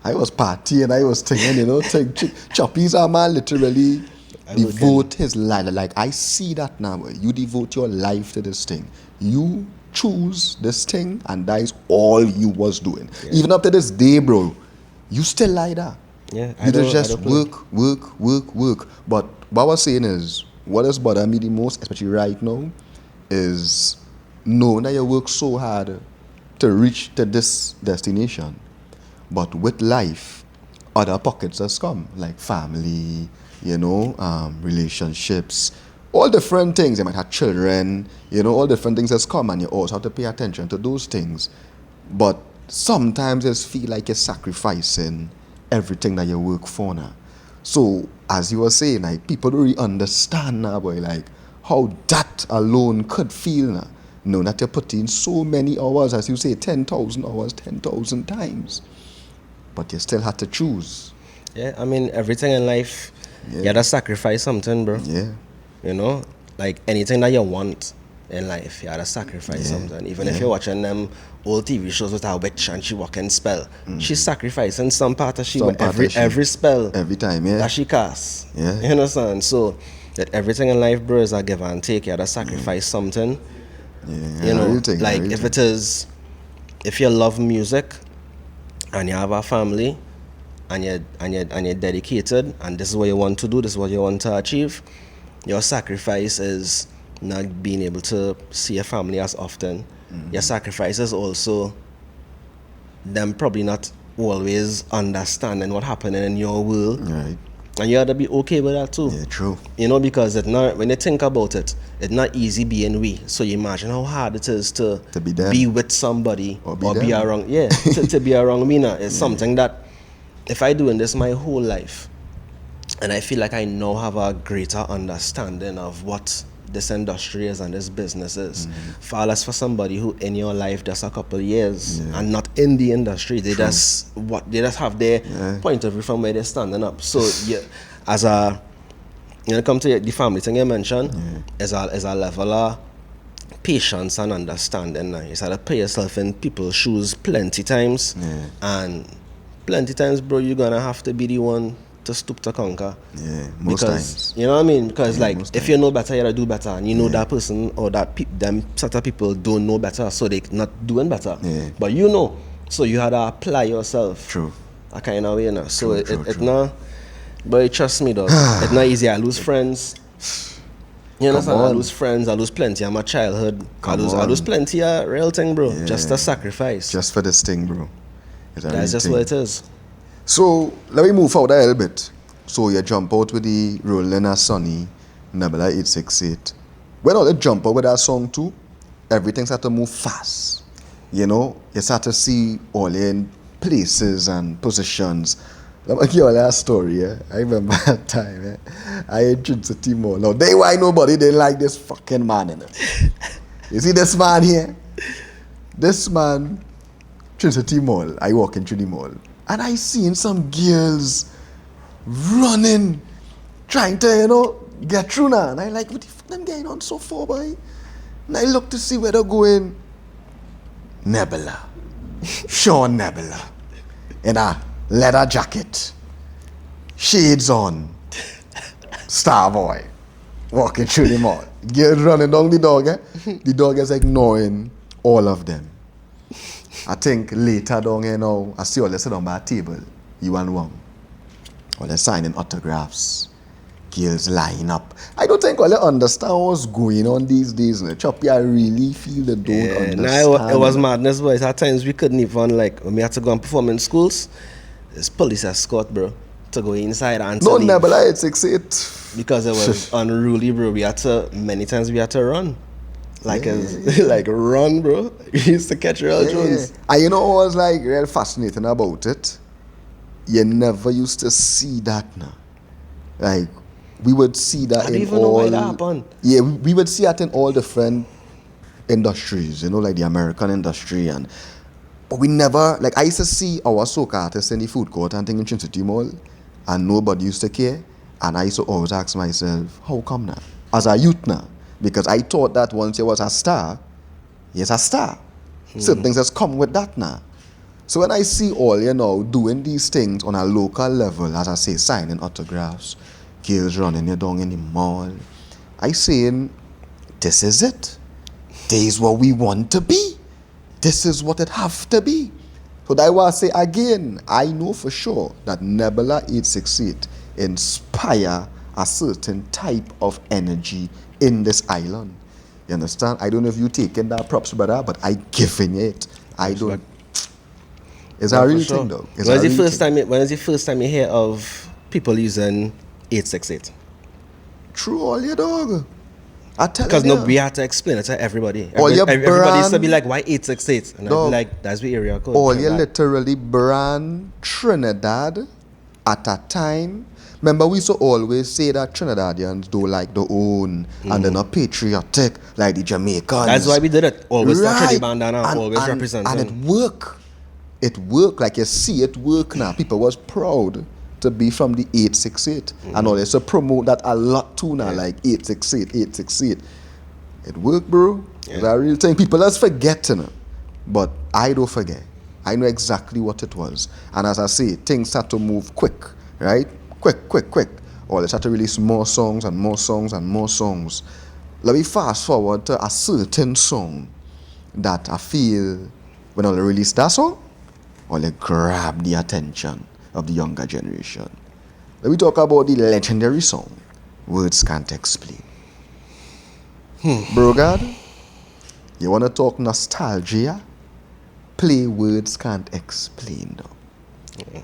A: I was partying, I was singing, you know. Choppi's a man literally devote his life. Like, I see that now, boy. You devote your life to this thing. You choose this thing, and that is all you was doing. Even up to this day, bro, you still like that.
B: Yeah,
A: you just work. But what I was saying is, what has bothered me the most, especially right now, is knowing that you work so hard to reach to this destination. But with life, other pockets has come, like family, relationships, all different things. You might have children, all different things has come, and you also have to pay attention to those things. But sometimes it feel like you're sacrificing everything that you work for now. So, as you were saying, like, people don't really understand now, boy, like, how that alone could feel now. Know that you're putting so many hours, as you say, 10,000 hours, 10,000 times. But you still had to choose.
B: Yeah, I mean, everything in life, you had to sacrifice something, bro.
A: Yeah.
B: Like anything that you want in life, you had to sacrifice something. Even if you're watching them old TV shows with a witch and she walk and spell, she's sacrificing some part of every spell.
A: Every time,
B: that she casts.
A: Yeah.
B: You understand? So, that everything in life, bro, is a give and take. You had to sacrifice something.
A: Yeah,
B: If you love music and you have a family and you're dedicated and this is what you want to do, this is what you want to achieve, your sacrifice is not being able to see your family as often. Your sacrifice is also them probably not always understanding what happening in your world.
A: Right.
B: And you have to be okay with that too.
A: Yeah, true.
B: Because when you think about it, it's not easy being we. So you imagine how hard it is to be with somebody or be around. Yeah, to be around me now. It's something that if I doing this my whole life, and I feel like I now have a greater understanding of what this industry is and this business is. Far less for somebody who in your life just a couple of years and not in the industry. They just have their point of view from where they're standing up. So as come to the family thing you mentioned, is a level of patience and understanding. You have to put yourself in people's shoes plenty times, and plenty times, bro, you're gonna have to be the one to stoop to conquer.
A: Yeah, most times.
B: You know what I mean? Because if you know better, you gotta do better, and you know that person or them sort of people don't know better, so they not doing better.
A: Yeah.
B: But so you had to apply yourself.
A: True.
B: A kind of way, So
A: True.
B: it not. But trust me, though, it's not easy. I lose friends. You understand? I lose friends. I lose plenty of my childhood. I lose plenty of real thing, bro.
A: Yeah.
B: Just a sacrifice.
A: Just for this thing, bro.
B: That's just what it is.
A: So, let me move forward a little bit. So, you jump out with the Rolling a Sunny, Nebula 868. When all the jump out with that song too, everything start to move fast. You start to see all in places and positions. Let me give you all that story, yeah? I remember that time, yeah? I entered the team all. Now, why nobody didn't like this fucking man in it. You see this man here? This man, Trinity Mall. I walk in Trinity Mall. And I seen some girls running, trying to, get through now. And I like, what the fuck them getting on so far, boy? And I look to see where they're going. Nebula. Sean Nebula. In a leather jacket. Shades on. Star boy. Walking through the mall. Girls running down the dog, eh? The dog is ignoring all of them. I think later down I see all they sit on my table, you and one. All they signing autographs, girls line up. I don't think all they understand what's going on these days. Choppi, I really feel they don't understand.
B: It was madness, boys. At times we couldn't even, when we had to go and perform in schools, it's police escort, bro, to go inside and
A: no, Nebula 868.
B: Because it was unruly, bro. Many times we had to run. Run, bro. We used to catch real drones.
A: And what was real fascinating about it? You never used to see that now. We would see that in all. I don't even know why that happened. Yeah, we would see that in all different industries, like the American industry, but we never, I used to see our soca artists in the food court and in Trinity Mall, and nobody used to care. And I used to always ask myself, how come now? As a youth now. Because I thought that once you was a star, you're a star. Certain things has come with that now. So when I see all, doing these things on a local level, as I say, signing autographs, girls running down in the mall, I saying, this is it. This is what we want to be. This is what it have to be. So that why I say again, I know for sure that Nebula 868 inspire a certain type of energy in this island. You understand? I don't know if you taking that props, brother, but I giving it. I don't. It's a real thing, though.
B: When was the first time you hear of people using 868?
A: True, all your dog. I tell
B: Because
A: you.
B: we had to explain it to everybody.
A: Everybody
B: used to be like, why 868? And I'd be like, that's the area code.
A: All you literally brand Trinidad at a time. Remember, we used to always say that Trinidadians do like their own and they're not patriotic like the Jamaicans.
B: That's why we did it. Always the bandana, always represent.
A: And it worked. It worked. Like you see it work now. People was proud to be from the 868. And all this to promote that a lot too now, like 868, 868. It worked, bro. Yeah. It's a real thing. People just forget, you know. But I don't forget. I know exactly what it was. And as I say, things start to move quick, right? Quick. Or they start to release more songs and more songs and more songs. Let me fast forward to a certain song that I feel when I release that song, or they grab the attention of the younger generation. Let me talk about the legendary song, Words Can't Explain. Bro God, you want to talk nostalgia? Play Words Can't Explain, though.
B: Yeah.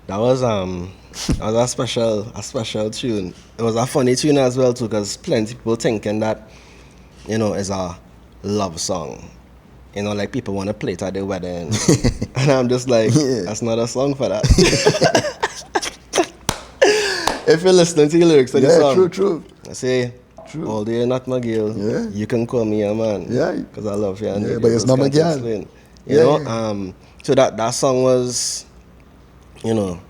B: That was a special tune. It was a funny tune as well too, because plenty of people thinking that, it's a love song. Like people want to play it at their wedding. And I'm just like, that's not a song for that. If you're listening to the lyrics of the song.
A: True.
B: I say, all day not my girl. Yeah. You can call me a man.
A: Yeah.
B: Because I love you. And
A: but it's not my girl.
B: So that song was, you're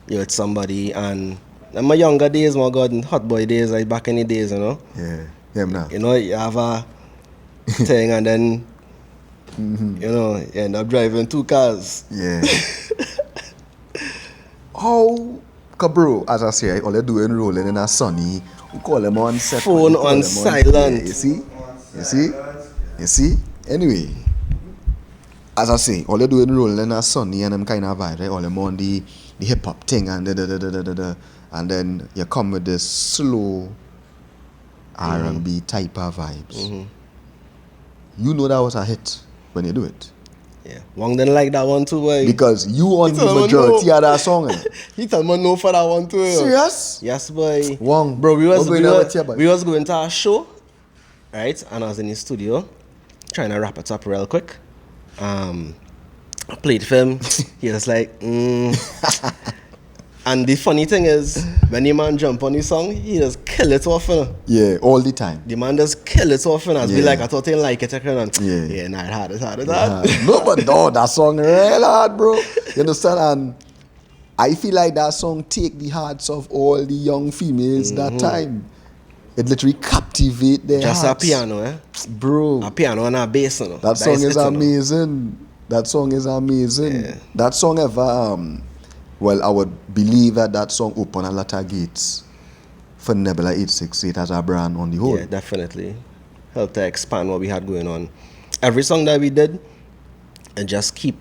B: with somebody, and in my younger days, my God, in hot boy days, like back in the days,
A: Yeah, now.
B: You have a thing, and then, you end up driving 2 cars.
A: Yeah. Bro, as I say, all they do is rolling in a sunny, we call them on set.
B: Phone on silent.
A: You see? Anyway, as I say, all they do is rolling in a sunny and them kind of vibe, right? All them on the hip hop thing and and then you come with this slow R&B type of vibes. You know that was a hit when you do it.
B: Yeah, Wong didn't like that one too, boy.
A: Because you on the majority of that song.
B: He told me no for that one too.
A: Serious?
B: Yes, boy.
A: Wong,
B: bro, we was going to a show, right? And I was in the studio trying to wrap it up real quick. I played for him. He was like, And the funny thing is, when the man jump on the song, he just kill it off.
A: Yeah, all the time.
B: The man just kill it off. And be like, I thought he didn't like it. Nah, it hard.
A: No, but no, that song real hard, bro. You understand? And I feel like that song take the hearts of all the young females that time. It literally captivate their hearts.
B: Just a piano,
A: Bro.
B: A piano and a bass,
A: That song is amazing. That song is amazing. Yeah. That song ever, well, I would believe that song opened a lot of gates for Nebula 868 as a brand on the whole.
B: Yeah, definitely. Helped to expand what we had going on. Every song that we did, and just keep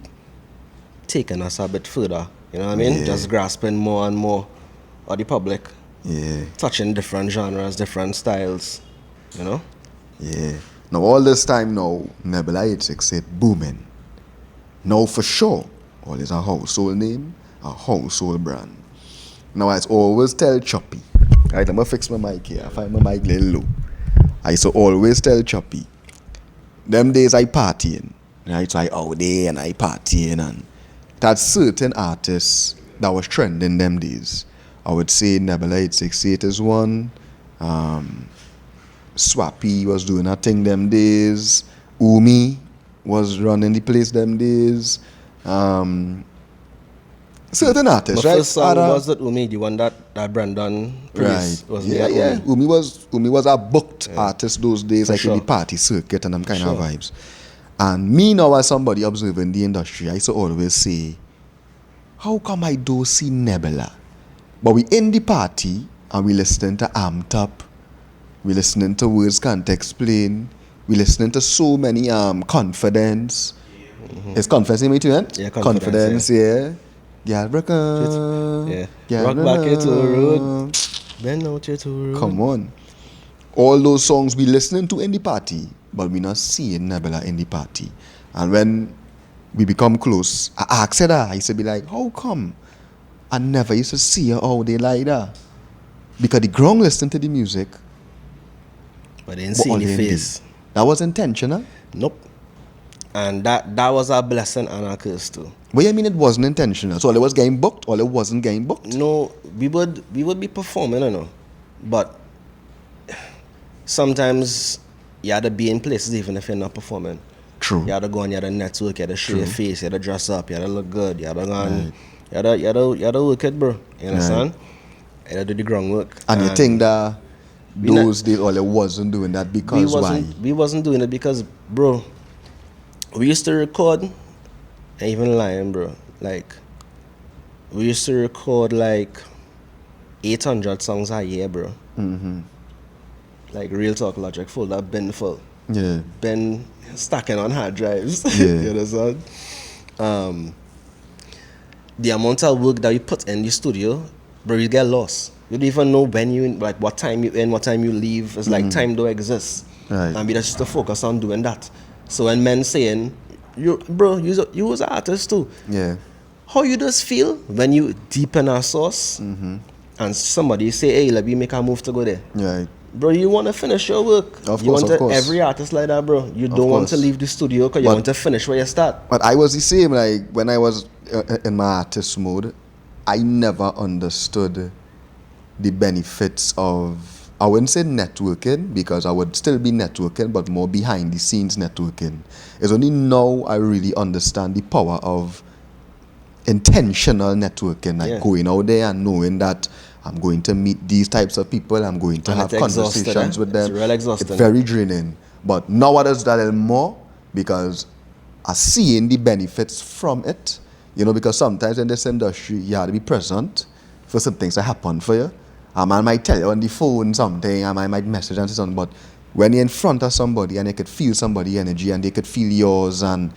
B: taking us a bit further. You know what I mean?
A: Yeah.
B: Just grasping more and more of the public.
A: Yeah.
B: Touching different genres, different styles.
A: Yeah. Now all this time now, Nebula 868 booming. Now for sure, all is a household name, a household brand. Now I always tell Choppi, right? I'm gonna fix my mic here. I find my mic a little low. I used to always tell Choppi, them days I partying, right? So I out there and I partying, and that certain artists that was trending them days. I would say Nebula 868 is one. Choppi was doing a thing them days. Umi was running the place them days. Certain artists,
B: my
A: right?
B: First song was that Umi, the one that Brandon produced.
A: Right. Yeah. Umi was a booked artist those days,
B: For
A: like
B: sure.
A: in the party circuit and them kind of vibes. And me now as somebody observing the industry, I used to always say, how come I don't see Nebula? But we in the party and we listening to Amped Up, we listening to Words Can't Explain, we listening to so many Confidence. It's Confidence in me too, eh?
B: Yeah,
A: Confidence, yeah. Rock back
B: into the road. Bend out your to road.
A: Come on. All those songs we listening to in the party, but we not seeing Nebula in the party. And when we become close. I asked her that. I used to be like, how come? I never used to see her all day like that. Because the ground listened to the music.
B: But they didn't see any face.
A: That was intentional?
B: Nope. And that was a blessing and a curse too.
A: What do you mean it wasn't intentional? So all it was getting booked, or it wasn't getting booked?
B: No, we would be performing, you know. But sometimes you had to be in places even if you're not performing.
A: True.
B: You had to go and you had to network, you had to show your face, you had to dress up, you had to look good, you had to go and
A: Right.
B: you had to work it, bro. You understand? You had to do the groundwork.
A: And you think that those days all it wasn't doing that because why?
B: We wasn't doing it because, bro, we used to record, and even lying, bro, like, we used to record like 800 songs a year, bro.
A: Mm-hmm.
B: Like real talk, logic full, that bin full.
A: Yeah.
B: Been stacking on hard drives.
A: Yeah.
B: You understand? The amount of work that we put in the studio, bro, you get lost. You don't even know when you in, like what time you in, what time you leave. It's like time don't exist.
A: Right.
B: And we just used to focus on doing that. So when men saying, you was an artist too.
A: Yeah.
B: How you just feel when you deepen our source and somebody say, hey, let me make a move to go there.
A: Right.
B: Bro, you want to finish your work.
A: Of
B: you
A: course,
B: want
A: of
B: to,
A: course.
B: every artist like that, bro. You don't want to
A: course.
B: leave the studio because you want to finish where you start.
A: But I was the same, like, when I was in my artist mode, I never understood the benefits of, I wouldn't say networking, because I would still be networking, but more behind the scenes networking. It's only now I really understand the power of intentional networking, like going out there and knowing that I'm going to meet these types of people, I'm going to have conversations with them.
B: It's real exhausting.
A: It's very draining. But now I does that more because I seeing the benefits from it. You know, because sometimes in this industry, you have to be present for some things to happen for you. A man might tell you on the phone something, a man might message and say something, but when you're in front of somebody and you could feel somebody's energy and they could feel yours, and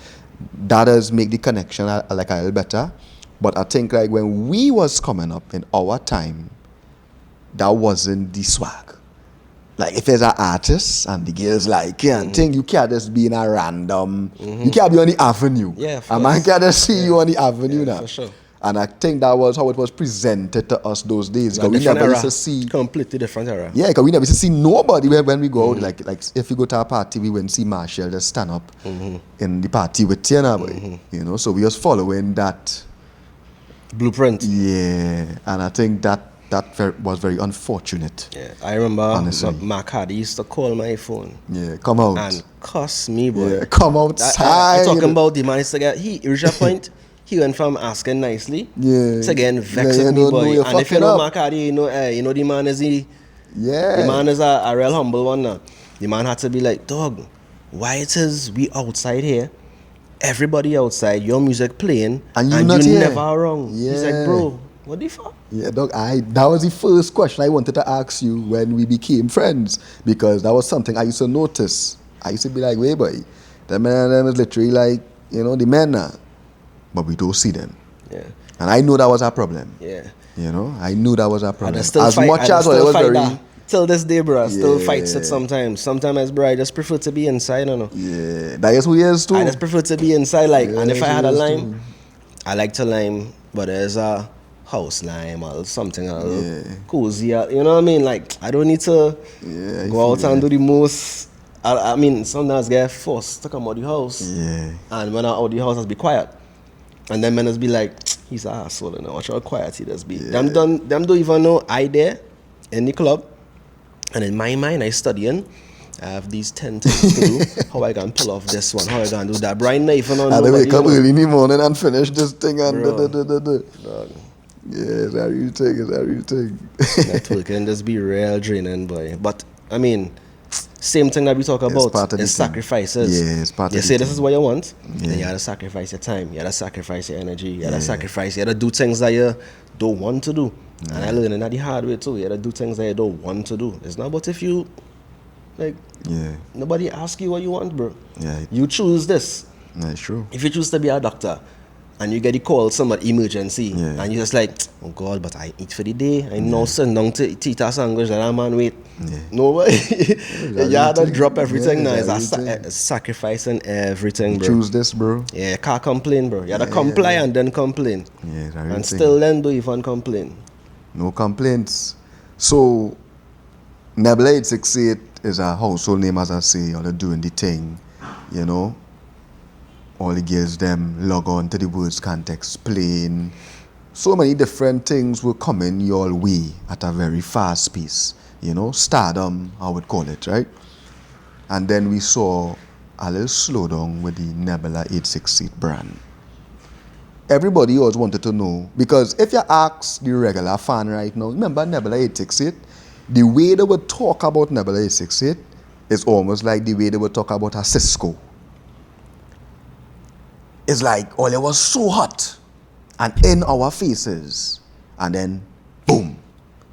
A: that does make the connection like a little better. But I think like when we was coming up in our time, that wasn't the swag. Like if there's an artist and the girls like, you can't just be in a random, you can't be on the avenue.
B: Yeah,
A: a man can't just see you on the avenue now.
B: For sure.
A: And I think that was how it was presented to us those days. Because we never used to see
B: completely different era.
A: Yeah, because we never used to see nobody when we go out. Like if we go to a party, we wouldn't see Marshall just stand up in the party with Tiana, boy. You know, so we was following that
B: blueprint.
A: Yeah, and I think that was very unfortunate.
B: Yeah, I remember
A: Mark
B: Hardy used to call my phone.
A: Yeah, come out.
B: And cuss me, boy.
A: Yeah, come outside.
B: I'm talking about the man used to get, he reached a point, he went from asking nicely to getting vexed with me, boy. And if you know Mark Hardy, you know the man is the man is a real humble one now. The man had to be like, dog, why it is we outside here, everybody outside, your music playing, and you never wrong.
A: Yeah.
B: He's like, bro, what the fuck?
A: Yeah, dog, that was the first question I wanted to ask you when we became friends, because that was something I used to notice. I used to be like, wait, boy, the man is literally like, the men now, but we don't see them.
B: Yeah.
A: And I knew that was our problem.
B: Yeah.
A: I knew that was our problem.
B: As much as it was very... Till this day, bro, I still fights it sometimes. Sometimes, bro, I just prefer to be inside,
A: Yeah, that is who he is too.
B: I just prefer to be inside, and if I had a lime, I like to lime, but there's a house lime or something cozy, you know what I mean? Like, I don't need to go out and do the most. I mean, sometimes get forced to come out the house.
A: Yeah.
B: And when I'm out the house, I'll be quiet. And then men just be like, he's an asshole, watch how quiet he does be.
A: Yeah.
B: Them don't even know I there in the club. And in my mind, I studying. I have these 10 things to do. How I can pull off this one. How I can do that. Brian, if you don't know.
A: And they wake up early in the morning and finish this thing and
B: Bro.
A: Yeah, it's a real thing.
B: Networking just be real draining, boy. But, I mean, same thing that we talk about is sacrifices.
A: Yeah, it's part of
B: You say this is what you want,
A: yeah.
B: then you gotta sacrifice your time, you gotta sacrifice your energy, you gotta sacrifice, you gotta do things that you don't want to do. Yeah. And I learned that the hard way too. You gotta do things that you don't want to do. It's not about if you, nobody asks you what you want, bro.
A: Yeah.
B: You choose this.
A: That's true.
B: If you choose to be a doctor, and you get the call, somebody emergency,
A: Yeah.
B: and you're just like, oh God, but I eat for the day. I now sitting down to eat a sandwich, and that man wait.
A: Yeah.
B: No way. You had to drop everything now. It's
A: everything.
B: sacrificing everything, bro.
A: Choose this, bro.
B: Yeah, can't complain, bro. You had to comply and then complain.
A: Yeah, it's
B: and still then don't even complain.
A: No complaints. So, Nebula 868 is a household name, as I say. All they're doing the thing, you know. All the girls them log on to the words can't explain. So many different things will come in your way at a very fast pace. You know, stardom, I would call it, right? And then we saw a little slowdown with the Nebula 868 brand. Everybody always wanted to know, because if you ask the regular fan right now, remember Nebula 868? The way they would talk about Nebula 868 is almost like the way they would talk about a Cisco. It's like, oh, it was so hot and in our faces. And then, boom.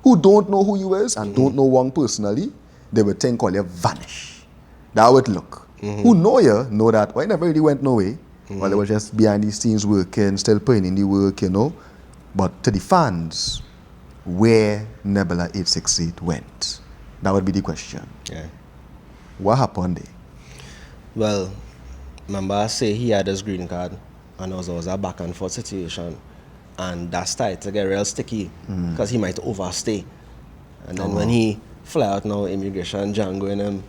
A: Who don't know who you is and don't know one personally, they would think all you vanish. That would look. Who know you, know that, well, it never really went no way. Well, they were just behind the scenes working, still putting in the work, you know. But to the fans, where Nebula 868 went? That would be the question.
B: Yeah.
A: What happened there?
B: Well, remember I say he had his green card, and it was a back and forth situation, and that started to get real sticky because he might overstay, and then when he fly out now, immigration Django in him,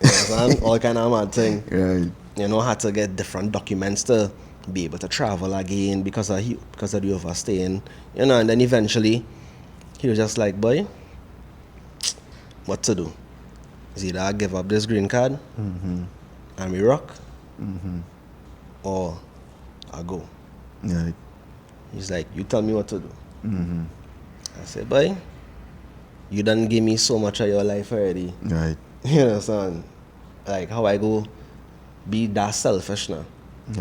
B: you know, all kind of mad thing.
A: Right.
B: You know, had to get different documents to be able to travel again because of the overstaying, you know, and then eventually he was just like, boy, what to do? Is either I give up this green card and we rock, or I go.
A: Right.
B: He's like, you tell me what to do. I said, boy, you done give me so much of your life already.
A: Right.
B: You know, son, like how I go be that selfish now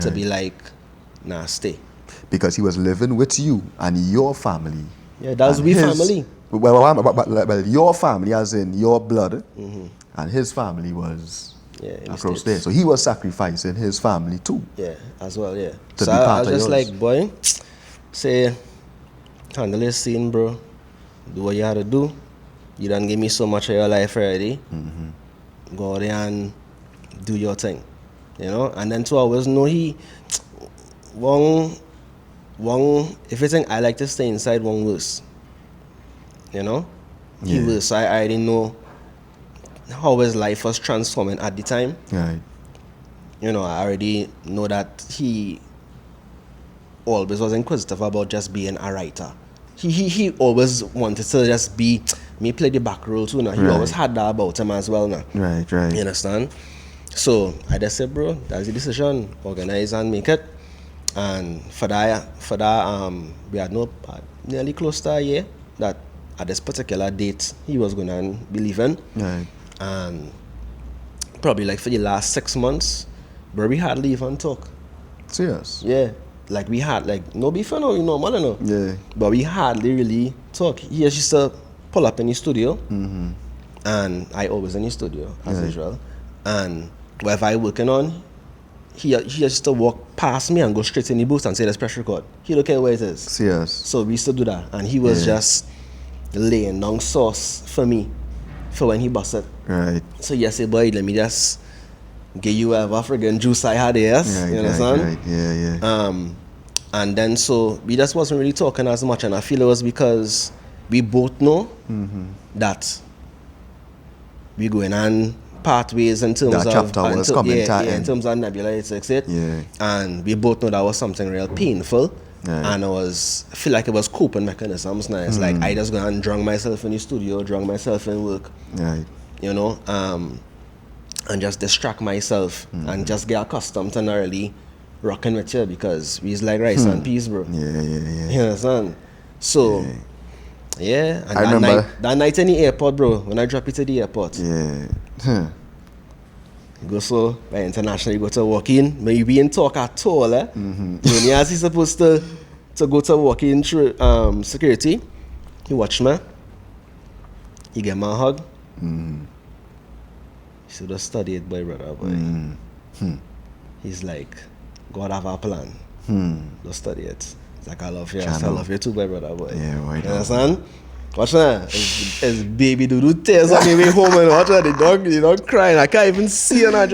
B: to be like, nah, stay.
A: Because he was living with you and your family.
B: Yeah, that was we family.
A: Well, your family, as in your blood, and his family was across there. So he was sacrificing his family too.
B: Yeah, as well, yeah.
A: To
B: So
A: be
B: I
A: part
B: was
A: of
B: just
A: yours.
B: like, boy, say, handle this scene, bro. Do what you had to do. You done give me so much of your life already. Go out there and do your thing. You know? And then to always know one, if you think I like to stay inside, one worse. You know? He was, so I already know how his life was transforming at the time.
A: Right.
B: You know, I already know that he always was inquisitive about just being a writer. He always wanted to just be, me play the back role too now. He always had that about him as well now.
A: Right.
B: You understand? So I just said, bro, that's the decision. Organize and make it. And for that, we had no nearly close to a year that at this particular date he was going to be leaving.
A: Right.
B: And probably like for the last 6 months, bro, we hardly even talk.
A: Serious?
B: Yeah. Like we had like no beef, no, you know, man, no.
A: Yeah.
B: But we hardly really talk. He used to pull up in the studio, and I always in the studio as usual. And whatever I working on, he used to walk past me and go straight in the booth and say, "Let's press record." He don't care where it is.
A: Serious?
B: So we used to do that, and he was just laying down sauce for me for when he busted.
A: Right.
B: So he said, "Boy, let me just give you whatever friggin' juice I had, yes."
A: Right,
B: you understand?
A: right. Yeah.
B: And then so we just wasn't really talking as much, and I feel it was because we both know that we going on pathways in terms
A: That chapter was coming to
B: in
A: end.
B: terms of Nebula 868.
A: Yeah.
B: And we both know that was something real painful.
A: Right.
B: And I feel like it was coping mechanisms now. It's like I just go and drown myself in the studio, drown myself in work.
A: Right.
B: You know, and just distract myself and just get accustomed to not really rocking with you because we's like rice and peas, bro.
A: Yeah.
B: You understand? So, and
A: I remember
B: that night in the airport, bro, when I drop you to the airport,
A: Yeah.
B: you go so, by international, you go to walk in, maybe we didn't talk at all, eh? When you're supposed to go to walk in through security, he watch me, he get my hug. He should have studied, boy, brother, boy. He's like, God have a plan. Just study it. It's like I love you. I love you too, my brother boy.
A: Yeah, why
B: You
A: not?
B: understand? Watch that. It's baby do tears on the way home and watch that. The dog crying. I can't even see her now.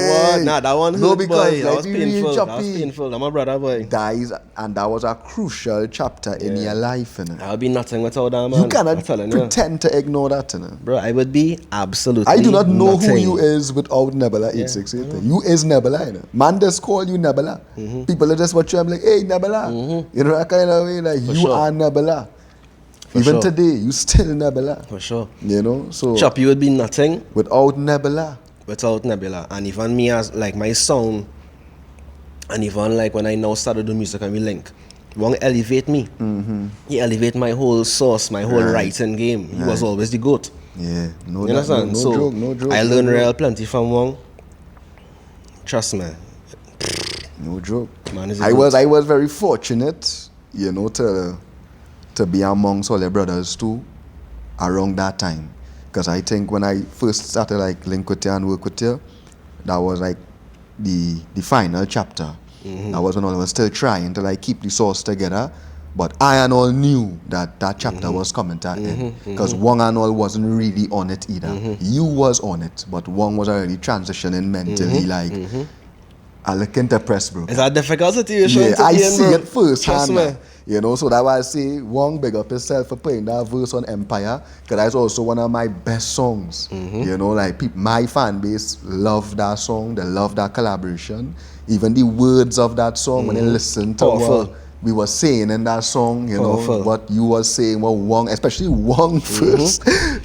B: What? Nah, that one hurt,
A: No, because
B: boy. That was
A: like, we real
B: painful. That was
A: Choppi.
B: painful. That's my brother boy.
A: That was a crucial chapter in your life, innit?
B: I'll be nothing without that, man.
A: You cannot
B: I'm telling
A: pretend to ignore that, innit?
B: Bro, I would be absolutely
A: I do not know who
B: nothing.
A: you is without Nebula 868. You is Nebula, you know. Man just call you Nebula. People are just watch you, I'm like, hey, Nebula. You know, that kind of way, like,
B: For
A: you
B: sure.
A: are Nebula.
B: For
A: Even
B: sure.
A: today, you still Nebula.
B: For sure.
A: You know, so
B: Choppi would be nothing
A: without Nebula.
B: without Nebula. And even me as like my sound, and even like when I now started doing music and we link, won't elevate me. He elevate my whole source, my whole writing game. He was always the GOAT.
A: Yeah, no,
B: You understand?
A: no
B: So
A: joke, no joke.
B: I
A: no
B: learned
A: joke.
B: real plenty from Wong. Trust me.
A: No joke.
B: Man is a
A: I
B: goat.
A: was very fortunate, you know, to be amongst all the brothers too around that time. Because I think when I first started like link with you and work with you, that was like the final chapter. That was when I was still trying to like keep the source together. But I and all knew that chapter was coming to an end. Because Wong and all wasn't really on it either. You was on it, but Wong was already transitioning mentally like I look into press, bro.
B: It's a difficult situation
A: Yeah,
B: to
A: I
B: be in,
A: see
B: bro.
A: it first
B: Trust
A: hand.
B: me.
A: Man. You know, so that's why I say Wong big up himself for playing that verse on Empire, because that's also one of my best songs. You know, like my fan base love that song, they love that collaboration. Even the words of that song, when they listen to
B: Powerful.
A: what we were saying in that song, you
B: Powerful.
A: know, what you were saying, what Wong, especially Wong verse,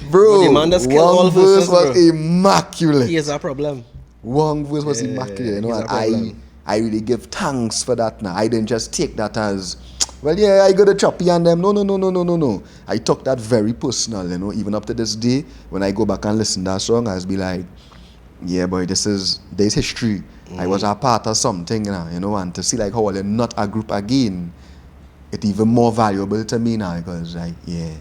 A: bro.
B: But the man that's killed all
A: Wong verse
B: verses,
A: was
B: bro.
A: immaculate.
B: He is a problem.
A: Wong voice was
B: Yeah,
A: immaculate, you know,
B: he's a
A: and
B: problem.
A: I really give thanks for that now. I didn't just take that as, well, yeah, I got a Choppi and them. No. I took that very personal, you know, even up to this day, when I go back and listen to that song, I'll be like, yeah, boy, there's history. I was a part of something, you know, and to see like how they're not a group again, it's even more valuable to me now, because like, yeah.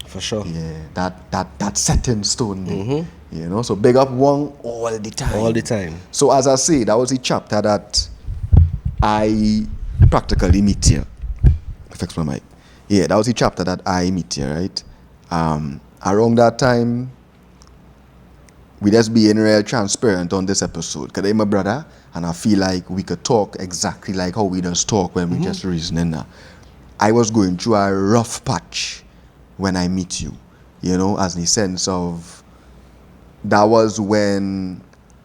B: For sure.
A: Yeah, that set in stone there. You know, so big up Wong all the time.
B: All the time.
A: So as I say, that was the chapter that I practically meet here. Fix my mic. Yeah, that was the chapter that I meet here, right? Around that time, we just being real transparent on this episode. Because I'm my brother, and I feel like we could talk exactly like how we just talk when we just reasoning now. I was going through a rough patch when I meet you, you know, as the sense of that was when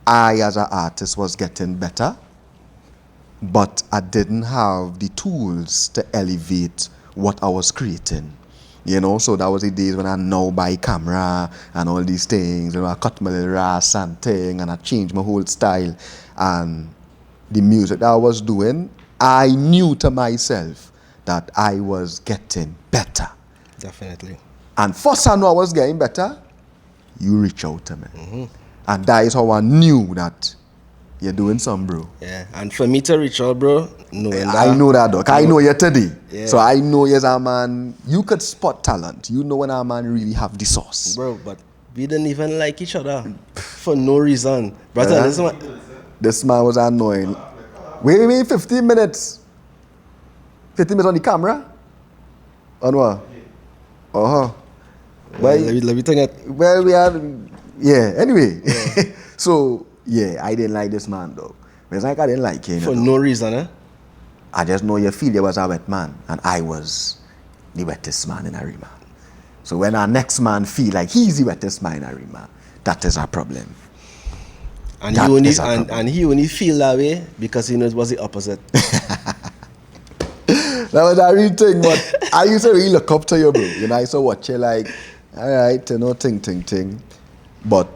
A: I as an artist was getting better, but I didn't have the tools to elevate what I was creating. You know, so that was the days when I now buy camera and all these things, you know, I cut my little ras and thing and I changed my whole style. And the music that I was doing, I knew to myself that I was getting better.
B: Definitely.
A: And first I know I was getting better, you reach out to me. And that is how I knew that you're doing something, bro.
B: Yeah. And for me to reach out, bro, knowing that.
A: I know that, dog. I know you today.
B: Yeah.
A: So I know you're a man, you could spot talent. You know when a man really have the sauce.
B: Bro, but we didn't even like each other for no reason. Brother,
A: Yeah.
B: this one.
A: This man was annoying. Wait, 15 minutes. 15 minutes on the camera? On what? Uh-huh. Well,
B: Let me think it.
A: well, we had, yeah, anyway. So, yeah, I didn't like this man, though. It's like I didn't like him.
B: For no reason, eh?
A: I just know you feel you was a wet man, and I was the wettest man in Arima. So when our next man feel like he's the wettest man in Arima, that is a problem.
B: And
A: That
B: he only
A: is a problem.
B: and he only feel that way because he knows it was the opposite.
A: That was a real thing, but I used to really look up to you, bro. You know, I used to watch you like, all right, you know, ting. But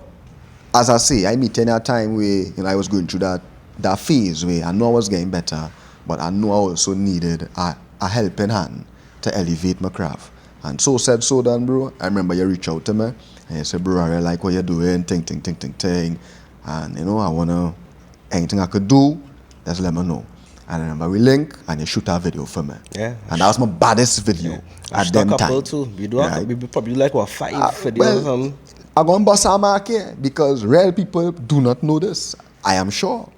A: as I say, I meet in a time where, you know, I was going through that phase where I know I was getting better, but I know I also needed a helping hand to elevate my craft. And so said, so done, bro. I remember you reach out to me and you said, bro, I really like what you're doing, ting. And, you know, I want to, anything I could do, just let me know. And I remember we link and you shoot a video for me.
B: Yeah.
A: And that was my baddest video at them
B: a couple
A: time.
B: too. We do
A: Right.
B: we probably like what 5 videos
A: well,
B: or something.
A: I'm going to bust a mark here because real people do not know this. I am sure.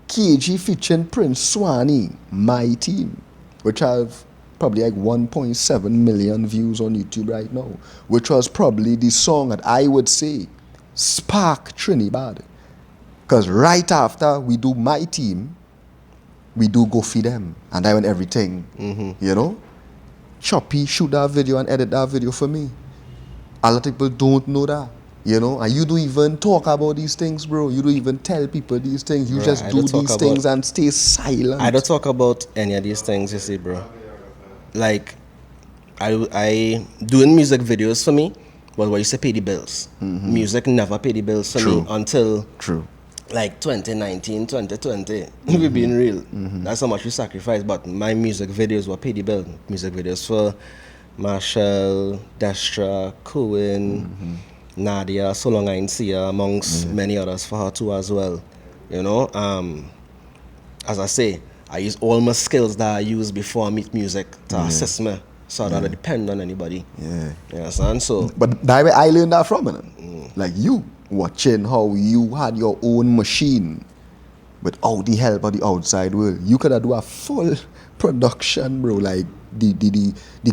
A: KG featuring Prince Swanee, My Team, which have probably like 1.7 million views on YouTube right now, which was probably the song that I would say spark Trinidad. Because right after we do My Team, we do Go Feed Them, and I want everything, you know. Choppi shoot that video and edit that video for me. A lot of people don't know that, you know. And you don't even talk about these things, bro. You don't even tell people these things. You
B: Bro,
A: just do these things and stay silent.
B: I don't talk about any of these things, you see, bro. Like, I doing music videos for me, but what you say pay the bills. Music never pay the bills for me until like 2019, 2020. We're being real. That's how much we sacrifice. But my music videos were pay the bill. Music videos for Marshall, Destra, Cohen, Nadia, So Long I Ain't See Her, amongst many others for her too as well. You know, as I say, I use all my skills that I used before I meet music to assist me, so I don't depend on anybody. You understand? So,
A: but that way I learned that from it. Like you watching how you had your own machine without the help of the outside world. You could have do a full production, bro. Like the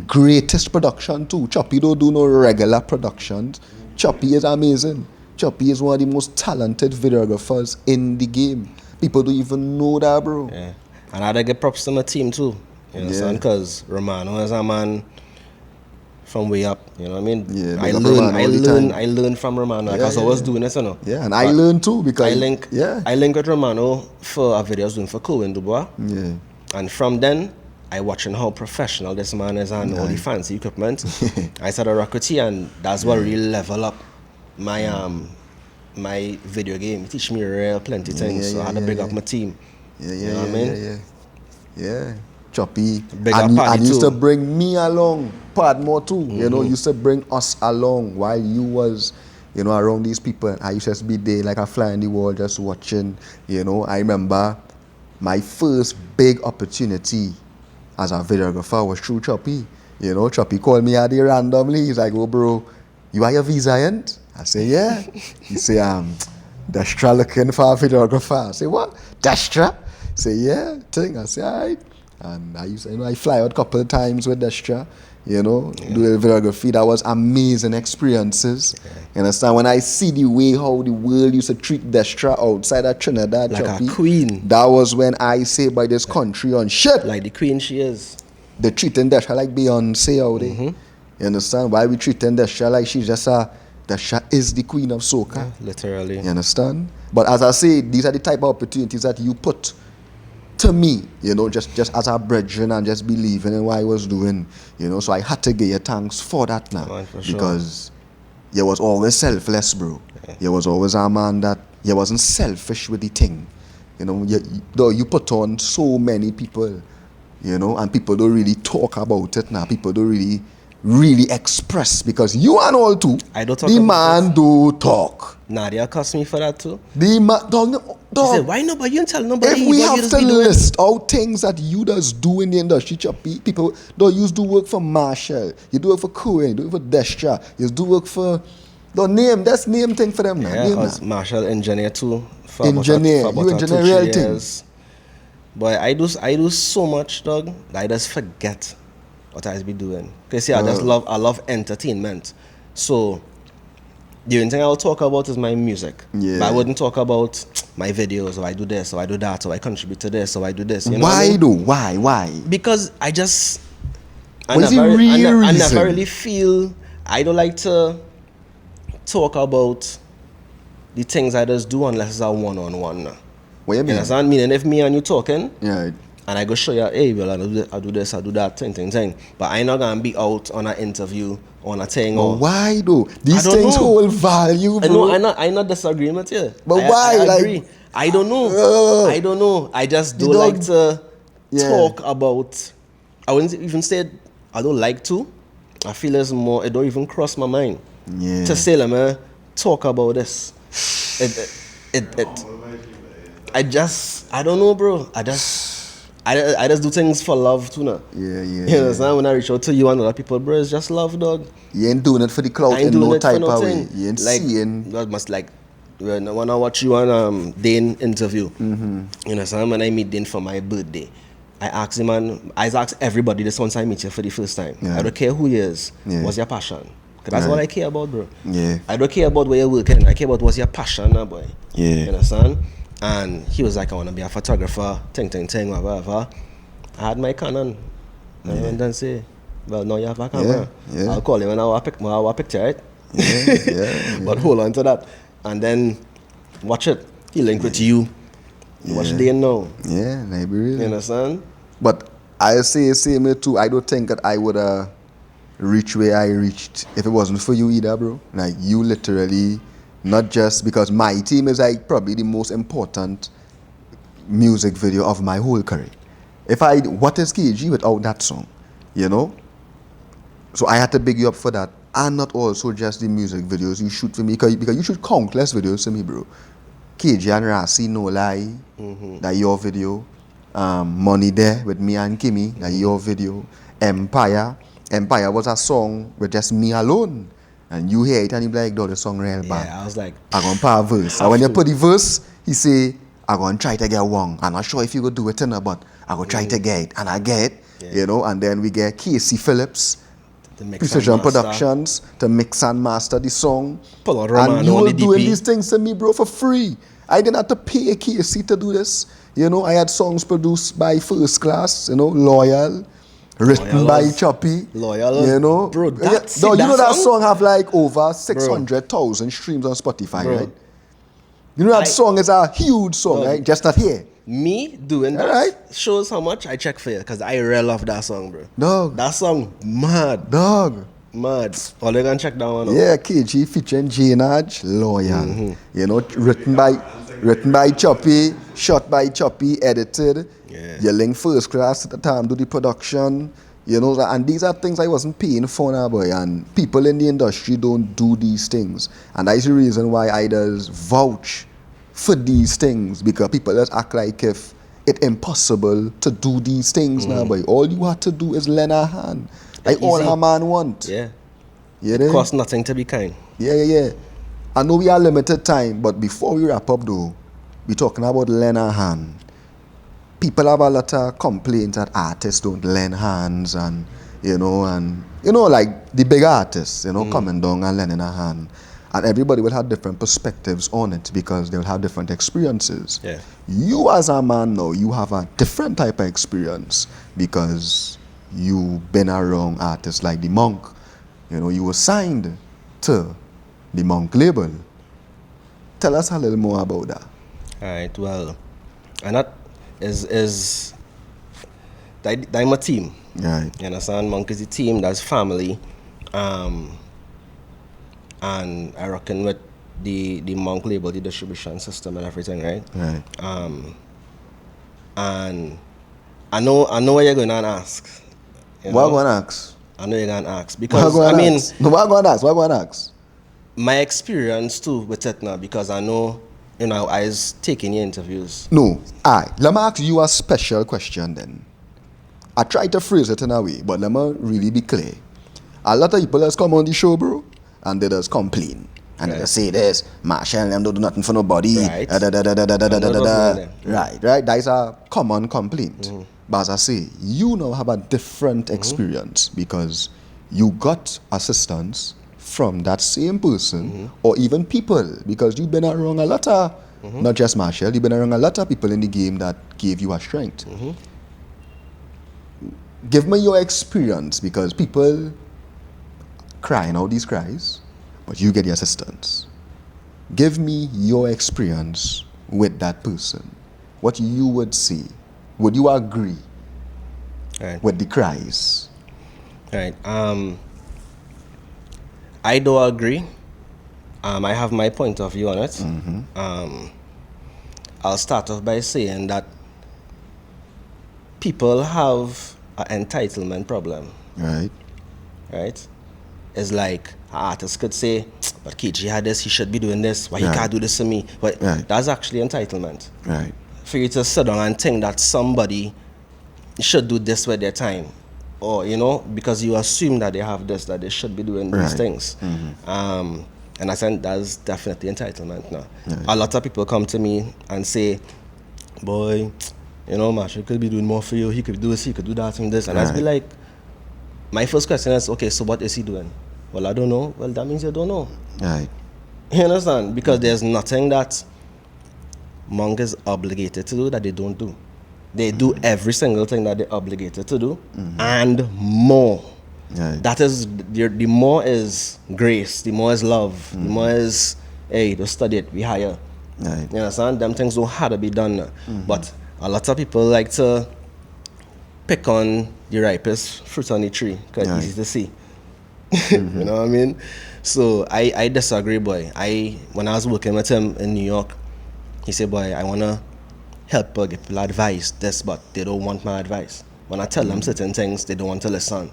A: greatest production too. Choppi don't do no regular productions. Choppi is amazing. Choppi is one of the most talented videographers in the game. People don't even know that, bro.
B: Yeah. And I had to get props to my team too. You understand? Because Romano is a man from way up. You know what I mean?
A: Yeah,
B: I learned from Romano. Because I was doing this, you know.
A: Yeah, and I learned too because
B: I linked with Romano for a video I was doing for Cohen Dubois.
A: Yeah.
B: And from then, I watching how professional this man is and all the fancy equipment. I started rock with him, and that's what really level up my my video game. It teach me real plenty things. So I had to big up my team. You know what I mean?
A: Yeah. Choppi.
B: Big up Paddy
A: and used
B: too.
A: to bring me along. Padmore too. You know, used to bring us along while you was, you know, around these people. I used to just be there like a fly in the wall just watching. You know, I remember my first big opportunity as a videographer was through Choppi. You know, Choppi called me out there randomly. He's like, "Oh, bro, you are your visa agent?" I say, "Yeah." He say, Destra looking for a videographer." I say, "What? Destra?" Say, "Yeah." Thing. I say, "All right." And I used to, you know, I fly out a couple of times with Destra, you know, do the videography. That was amazing experiences. You understand? When I see the way how the world used to treat Destra outside of Trinidad,
B: Like
A: Choppi,
B: a queen.
A: that was when I say by this country on shit.
B: Like the queen she is.
A: They treating Destra like Beyonce out there. You understand? Why we treating Destra like she's just Destra is the queen of soca.
B: Yeah, literally.
A: You understand? But as I say, these are the type of opportunities that you put to me, you know, just as a brethren and just believing in what I was doing, you know. So I had to give you thanks for that now.
B: Man, for sure.
A: Because you was always selfless, bro. You was always a man that you wasn't selfish with the thing. You know, though you put on so many people, you know, and people don't really talk about it now. People don't really express because you and all too.
B: I don't talk
A: the
B: about
A: man do talk.
B: Nadia cussed me for that too.
A: The man dog.
B: She said, why nobody? You didn't tell nobody.
A: If we have to list out things that you does do in the industry, Choppi, people don't use do work for Marshall, you do work for Cohen, you do work for Destra, you do work for that's name thing for them now.
B: Yeah, I was Marshall engineer too. For
A: Engineer,
B: about
A: you engineer real things.
B: But I do so much, dog, that I just forget what I be doing. Cause I love entertainment. So the only thing I will talk about is my music.
A: Yeah.
B: But I wouldn't talk about my videos, or I do this, or I do that, or I contribute to this, or I do this. You know
A: why
B: what I mean?
A: though? Why?
B: Because I never really feel, I don't like to talk about the things I just do unless it's a one-on-one.
A: What you mean?
B: You understand? Meaning if me and you talking,
A: Yeah.
B: and I go show you, hey, well, I do this, I do that, thing. But I'm not going to be out on an interview, on a thing.
A: But why though? These things hold value, bro.
B: I'm not disagreeing with you.
A: But why?
B: I agree. I don't know. I just don't like to talk about, I wouldn't even say I don't like to. I feel it's more, it don't even cross my mind.
A: Yeah.
B: To say, man, talk about this. I don't know, bro. I just do things for love too now.
A: Yeah.
B: You understand? When I reach out to you and other people, bro, it's just love, dog.
A: You ain't doing it for the clout in no type of way. You ain't
B: like,
A: seeing.
B: God must like when I watch you on Dane interview, you know, so when I meet Dane for my birthday, I asked him, and I asked everybody this once I meet you for the first time.
A: Yeah.
B: I don't care who he is. What's your passion? Because that's what I care about, bro.
A: Yeah.
B: I don't care about where you're working. I care about what's your passion, now, boy.
A: Yeah.
B: You understand? And he was like, I want to be a photographer, ting, whatever. I had my Canon. I went and say, well, now you have a camera.
A: Yeah.
B: I'll call you when I want a picture, right?
A: Yeah.
B: But hold on to that. And then watch it. He linked with you. Watch Dane now.
A: Yeah, maybe really.
B: You understand?
A: But I say same too. I don't think that I would reach where I reached if it wasn't for you either, bro. Like you literally, not just because my team is like probably the most important music video of my whole career. What is KG without that song? You know? So I had to big you up for that. And not also just the music videos you shoot for me, because you shoot countless videos for me, bro. KG and Rasi, No Lie, that your video. Money There with me and Kimmy, that your video. Empire was a song with just me alone. And you hear it and you be like, the song real bad.
B: Yeah, I was like,
A: I'm going to put a verse. And when you put the verse, he say, I'm going to try to get one. I'm not sure if you go do it or not, but I'm going to try to get it. And I get it, you know. And then we get Casey Phillips, Precision Productions, to mix and master the song. And you were doing these things to me, bro, for free. I didn't have to pay Casey to do this. You know, I had songs produced by First Class, you know, Loyal, written by Choppi.
B: Loyal,
A: you know.
B: Bro,
A: you know that song have like over 600,000 streams on Spotify,
B: bro.
A: Right? You know that song is a huge song, right? Just not here.
B: Me doing that shows how much I check for you, because I really love that song, bro.
A: Dog.
B: That song, mad.
A: Dog.
B: Mad. All you can check that one out.
A: Yeah, KG featuring Janaj, Loyal. You know, written by Choppi, shot by Choppi, edited.
B: Yeah.
A: You link First Class at the time, do the production. You know, and these are things I wasn't paying for now, boy. And people in the industry don't do these things. And that's the reason why I does vouch for these things, because people just act like if it's impossible to do these things now, boy. All you have to do is lend a hand. Like all a man want.
B: Yeah.
A: It
B: costs nothing to be kind.
A: Yeah. I know we are limited time, but before we wrap up though, we talking about lend a hand. People have a lot of complaints that artists don't lend hands, and like the big artists, coming down and lending a hand. And everybody will have different perspectives on it because they will have different experiences.
B: Yeah.
A: You as a man now, you have a different type of experience because you've been around artists like the Monk. You were signed to the Monk label. Tell us a little more about that.
B: All right, well, and that is I'm a team.
A: Right.
B: You understand? Monk is a team, that's family. And I reckon with the Monk label, the distribution system and everything, right?
A: Right.
B: And I know what you're going to ask.
A: What are you going to ask?
B: I know you're going to ask. Because, what are you
A: going to ask?
B: My experience too with it now, because I know, I was taking your interviews.
A: No, let me ask you a special question then. I try to phrase it in a way, but let me really be clear. A lot of people just come on the show, bro, and they just complain. And they just say this, Marshall and them don't do nothing for nobody.
B: Right.
A: Right. That is a common complaint. But as I say, you now have a different experience because you got assistance from that same person or even people, because you've been around a lot of, not just Marshall, you've been around a lot of people in the game that gave you a strength. Give me your experience, because people crying out these cries, but you get the assistance. Give me your experience with that person. What you would say. Would you agree with the cries?
B: Right. I do agree. I have my point of view on it. I'll start off by saying that people have an entitlement problem.
A: Right.
B: It's like an artist could say, but KG had this, he should be doing this, why he can't do this to me? But that's actually entitlement.
A: Right.
B: For you to sit down and think that somebody should do this with their time, or because you assume that they have this, that they should be doing these things. And I said, that's definitely entitlement now. A lot of people come to me and say, boy, you know, Marshall could be doing more for you. He could do this, he could do that and this. And I'd be like, my first question is, okay, so what is he doing? Well, I don't know. Well, that means you don't know.
A: Right.
B: You understand? Because there's nothing that monk is obligated to do that they don't do. They do every single thing that they're obligated to do and more.
A: Right.
B: That is, the more is grace, the more is love, the more is, hey, to study it, we higher.
A: Right.
B: You understand? Them things don't have to be done. But a lot of people like to pick on the ripest fruit on the tree because it's easy to see. You know what I mean? So I disagree, boy. When I was working with him in New York, he said, boy, I want to help people give people advice, this, but they don't want my advice. When I tell them certain things, they don't want to listen.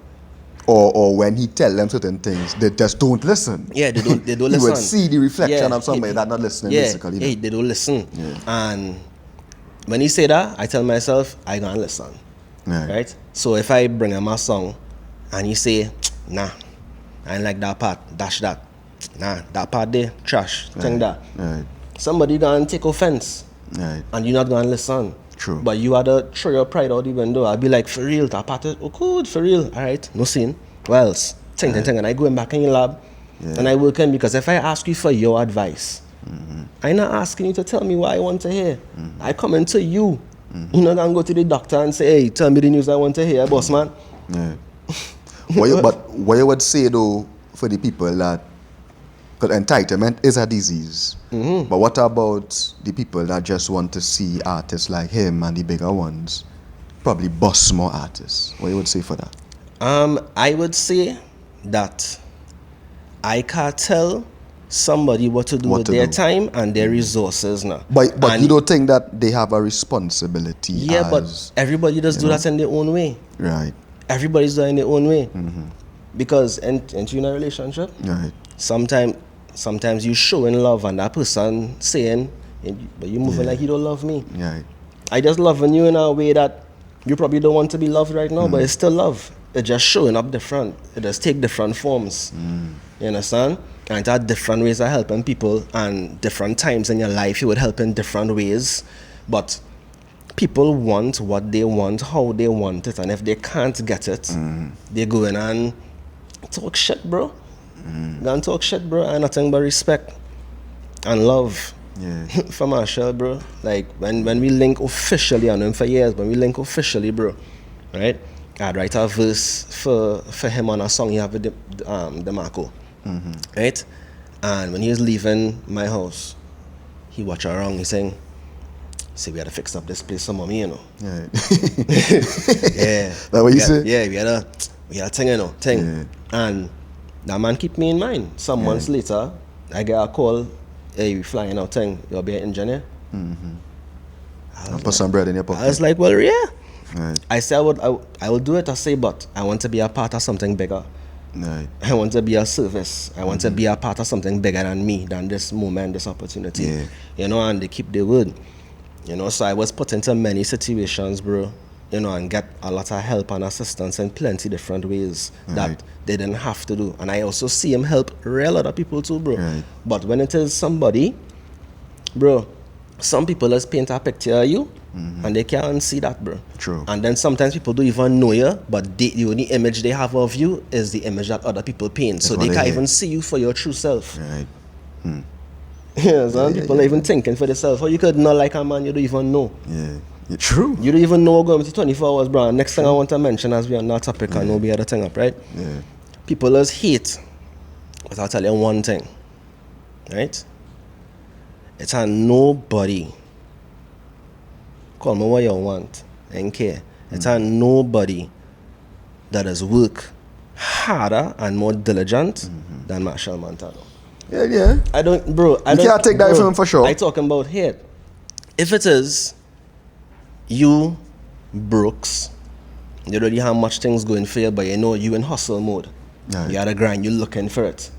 A: Or when he tell them certain things, they just don't listen.
B: Yeah, they don't listen.
A: You would see the reflection of somebody that not listening, basically.
B: Yeah, they don't listen. Yeah. And when he say that, I tell myself, I gonna listen. Right? So if I bring him a song and he say, nah, I ain't like that part, dash that. Nah, that part there, trash, thing that.
A: Right.
B: Somebody gonna take offense.
A: Right.
B: And you're not gonna listen.
A: True.
B: But you had to throw your pride out the window. I'd be like, for real, that part is, oh good, for real. Alright, no sin. What else? Ting. And I go back in your lab and I work in, because if I ask you for your advice, I'm not asking you to tell me what I want to hear. I come into you. You're not gonna go to the doctor and say, hey, tell me the news I want to hear, boss man.
A: Yeah. What you would say though for the people that, because entitlement is a disease, but what about the people that just want to see artists like him and the bigger ones probably bust more artists? What you would say for that?
B: I would say that I can't tell somebody what to do with their time and their resources now.
A: But you don't think that they have a responsibility?
B: Yeah, but everybody does do that in their own way.
A: Right.
B: Everybody's doing their own way. Because into in a relationship,
A: right,
B: sometimes you showing love and that person saying, but you moving like you don't love me.
A: Right.
B: I just loving you in a way that you probably don't want to be loved right now, but it's still love. It's just showing up different. It just take different forms. You understand? And it had different ways of helping people, and different times in your life you would help in different ways. But people want what they want, how they want it, and if they can't get it, they go in and talk shit, bro. Go and talk shit, bro, and nothing but respect and love.
A: Yeah.
B: For Marshall, bro. Like when we link officially, I know him for years, but we link officially, bro. Right? I'd write a verse for him on a song he have with the Marco. Right? And when he was leaving my house, he watched around, he saying, say we had to fix up this place for mommy, you know.
A: Right.
B: Yeah.
A: That what you said?
B: Yeah, we had a thing, you know, thing.
A: Yeah.
B: And that man keep me in mind. Some months later, I get a call, hey, we flying out thing, you'll be an engineer.
A: I'll put some bread in your pocket.
B: I was like, well, yeah.
A: Right.
B: I said I will do it, I say, but I want to be a part of something bigger.
A: Right.
B: I want to be a service. I want to be a part of something bigger than me, than this moment, this opportunity.
A: Yeah.
B: You know, and they keep their word. You know, so I was put into many situations, bro, you know, and get a lot of help and assistance in plenty different ways that they didn't have to do. And I also see him help real other people too, bro.
A: Right.
B: But when it is somebody, bro, some people just paint a picture of you and they can't see that, bro.
A: True.
B: And then sometimes people don't even know you, but the only image they have of you is the image that other people paint.
A: That's
B: so they can't even see you for your true self.
A: Right.
B: Yeah, some people are even thinking for themselves. How you could not like a man you don't even know.
A: Yeah. True.
B: You don't even know we're going to 24 hours, bro. Next thing I want to mention, as we are on that topic, and we other thing up, right?
A: Yeah.
B: People just hate. But I'll tell you one thing, right? It's a nobody. Call me what you want. I don't care. It's a nobody that has worked harder and more diligent than Marshall Montano.
A: Yeah.
B: I don't, bro.
A: You can't take that from him for sure.
B: I talking about hate. If it is you, Brooks, you already have much things going for you, but you know you in hustle mode.
A: Right.
B: You had a grind, you're looking for it.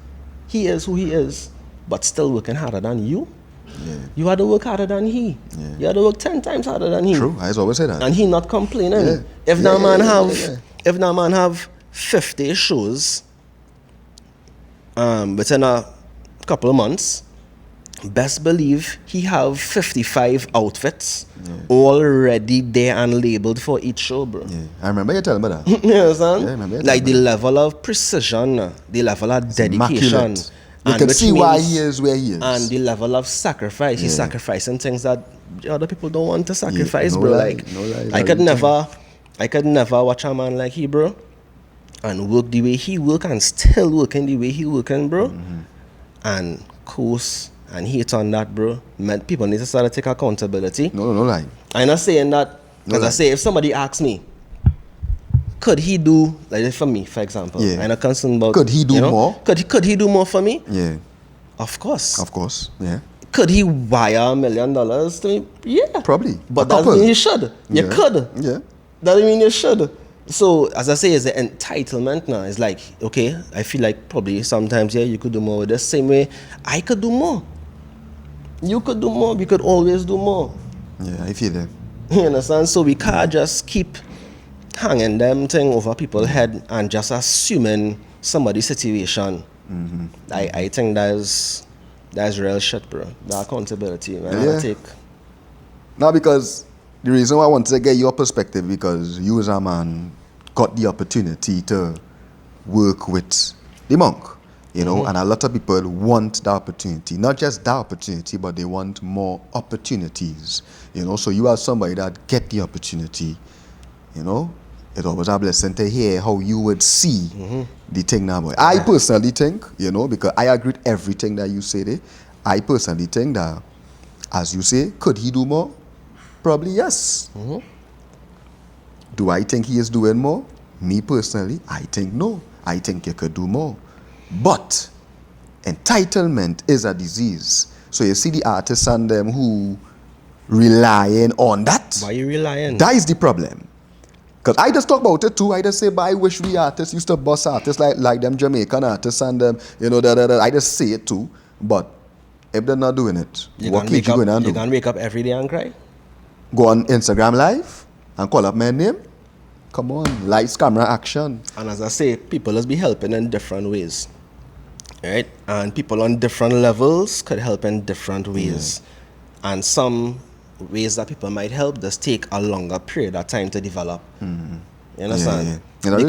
B: He is who he is, but still working harder than you.
A: Yeah.
B: You had to work harder than he.
A: Yeah.
B: You had to work 10 times harder than he.
A: True. I always say that.
B: And he not complaining.
A: Yeah.
B: If that man have 50 shows within a couple of months, best believe he have 55 outfits already there and labeled for each show, bro.
A: Yeah, I remember you telling me that.
B: You understand?
A: Yeah, I remember you
B: Like the
A: telling me
B: level of precision, the level of dedication.
A: immaculate. You
B: and
A: can
B: which
A: see why
B: means-
A: he is where he is.
B: And the level of sacrifice. He's
A: Yeah.
B: sacrificing things that other people don't want to sacrifice,
A: no
B: bro.
A: lie,
B: Like
A: no lie,
B: I
A: that
B: could
A: really
B: I could never watch a man like he, bro, and work the way he work and still working the way he working, bro. And course and hate on that, bro. Man, people need to start to take accountability.
A: No lie.
B: I'm not saying that,
A: No
B: as I
A: lie.
B: say, if somebody asks me, could he do, like for me, for example,
A: Yeah.
B: I'm not concerned about,
A: Could he do more?
B: Could he do more for me?
A: Yeah,
B: Of course.
A: of course. Yeah.
B: Could he wire $1 million to me? Yeah.
A: Probably.
B: But
A: A
B: that doesn't
A: couple.
B: mean you should. You
A: Yeah.
B: could.
A: Yeah.
B: That doesn't mean you should. So, as I say, it's the entitlement now. It's like, okay, I feel like probably sometimes, yeah, you could do more. The same way, I could do more. You could do more. We could always do more.
A: Yeah, I feel that.
B: You understand? So we can't just keep hanging them thing over people's head and just assuming somebody's situation. I think that's real shit, bro. The accountability, man. I
A: Yeah.
B: take.
A: Now, because the reason why I wanted to get your perspective, because you as a man got the opportunity to work with the monk, you know, and a lot of people want the opportunity. Not just the opportunity, but they want more opportunities, you know. So you are somebody that get the opportunity, you know. It's always a blessing to hear how you would see the thing now, boy. I personally think, you know, because I agree with everything that you say there, I personally think that, as you say, could he do more? Probably yes. Do I think he is doing more? Me personally, I think no. I think you could do more. But entitlement is a disease. So you see the artists and them who relying on that.
B: Why you relying?
A: That is the problem. Because I just talk about it too. I just say, but I wish we artists used to bust artists like them Jamaican artists and them, you know, I just say it too. But if they're not doing it, what can you going to do?
B: You can wake up every day and cry?
A: Go on Instagram Live and call up my name? Come on, lights, camera, action.
B: And as I say, people must be helping in different ways. Right? And people on different levels could help in different ways. And some ways that people might help just take a longer period of time to develop. You understand?
A: Yeah. You know,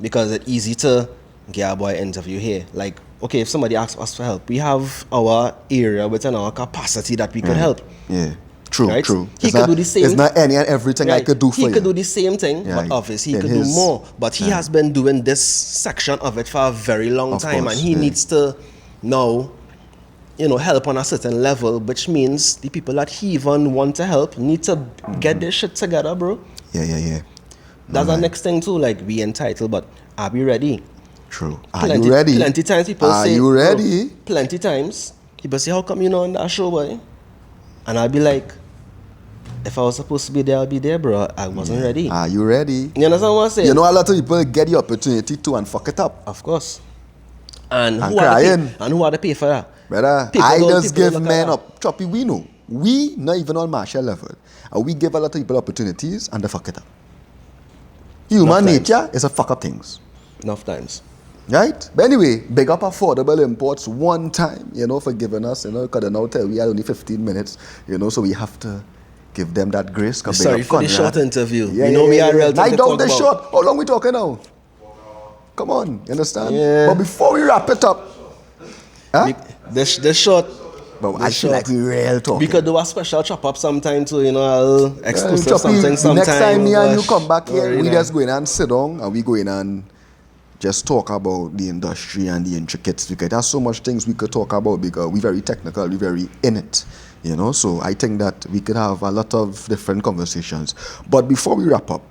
B: because it's easy to get a boy interview here. Like, okay, if somebody asks us for help, we have our area within our capacity that we could help.
A: Yeah. True,
B: Right?
A: true.
B: He could do the same.
A: It's not any and everything I
B: Right.
A: could do for you.
B: He could do the same thing,
A: Yeah,
B: but obviously he
A: in
B: could
A: his-
B: do more. But he has been doing this section of it for a very long
A: Of
B: time,
A: course,
B: and he
A: yeah.
B: needs to now, you know, help on a certain level, which means the people that he even want to help need to get their shit together, bro.
A: Yeah.
B: That's the next thing too. Like, we entitled, but are we ready?
A: True. Are you ready?
B: Plenty times people
A: Are
B: say,
A: you
B: bro,
A: ready?
B: plenty times people say, how come you not on that show, boy? And I'll be like, if I was supposed to be there, I'll be there, bro. I wasn't ready.
A: Are you ready?
B: You understand what I'm saying?
A: You know, a lot of people get the opportunity to and fuck it up.
B: Of course. And
A: And
B: who are
A: crying.
B: and who are the pay for that?
A: Brother,
B: People
A: I
B: don't-
A: just
B: people
A: give
B: don't look
A: men
B: at
A: up. Choppi, we know. We, not even on martial level. And we give a lot of people opportunities and they fuck it up. Human
B: Enough times.
A: nature is a fuck up things.
B: Enough times.
A: Right? But anyway, big up Affordable Imports one time, you know, for giving us, you know, because they now tell we had only 15 minutes, you know, so we have to give them that grace. 'Cause big
B: Sorry
A: up
B: for the
A: Conrad.
B: short interview.
A: Yeah,
B: we know we are real
A: I
B: thing to
A: doubt
B: talk
A: the
B: about.
A: short. How long we talking now? Come on, you understand?
B: Yeah.
A: But before we wrap it up, huh?
B: The short.
A: But
B: the
A: I feel
B: short.
A: like we real talking.
B: We could do a special chop up sometime too, you know, I'll exclusive
A: Choppi,
B: something sometime.
A: next time me and you
B: Gosh,
A: come back
B: don't
A: here,
B: worry
A: we
B: now.
A: just go in and sit down and we go in and just talk about the industry and the intricacies, because there's so much things we could talk about because we're very technical, we're very in it, you know. So I think that we could have a lot of different conversations. But before we wrap up,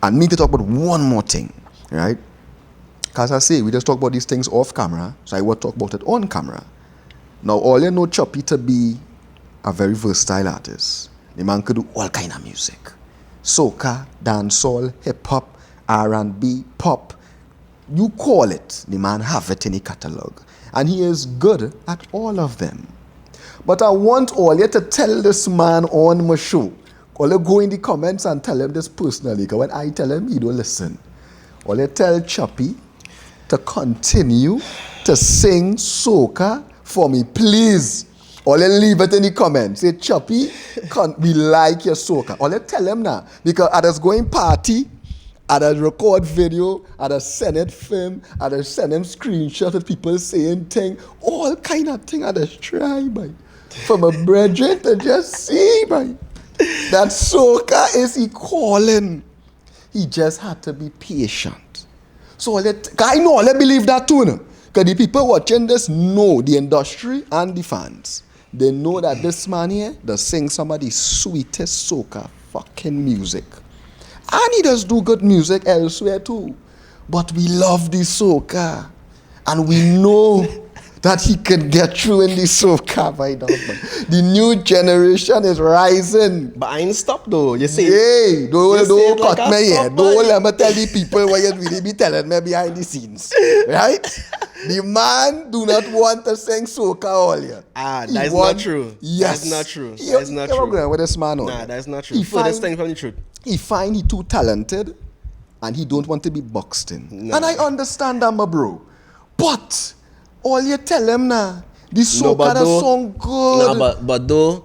A: I need to talk about one more thing, right? Because I say we just talk about these things off camera, so I will talk about it on camera. Now, all you know Choppi to be a very versatile artist. The man could do all kind of music. Soca, dancehall, hip-hop, R&B, pop. You call it, the man have it in the catalog. And he is good at all of them. But I want all you to tell this man on my show. All you go in the comments and tell him this personally, because when I tell him, he don't listen. All you tell Choppi to continue to sing soca for me, please. Or let's leave it in the comments. Say, Choppi, we like your soca. Or let's tell them now. Because I was going party, I just record video, I just send it film, I just send them screenshots of people saying things, all kind of thing I just try, boy. For my brethren to just see, boy. That soca is he calling. He just had to be patient. So I know, let's believe that too, no? Because the people watching this know the industry and the fans. They know that this man here does sing some of the sweetest soca fucking music. And he does do good music elsewhere too. But we love the soca. And we know that he can get through in the soca, my dog. The new generation is rising.
B: But I ain't stopped though. You see?
A: Hey, don't cut
B: like
A: me here. Don't let me tell the people what you really be telling me behind the scenes. Right? The man do not want to sing soca all year.
B: That's not true.
A: Yes.
B: That's not true. That's not true.
A: Going with this man on.
B: Nah, that's not true. Furthest thing from the truth.
A: He find he too talented and he don't want to be boxed in. No. And I understand that, my bro. But all you tell him now, the soca does sound good.
B: No, but though,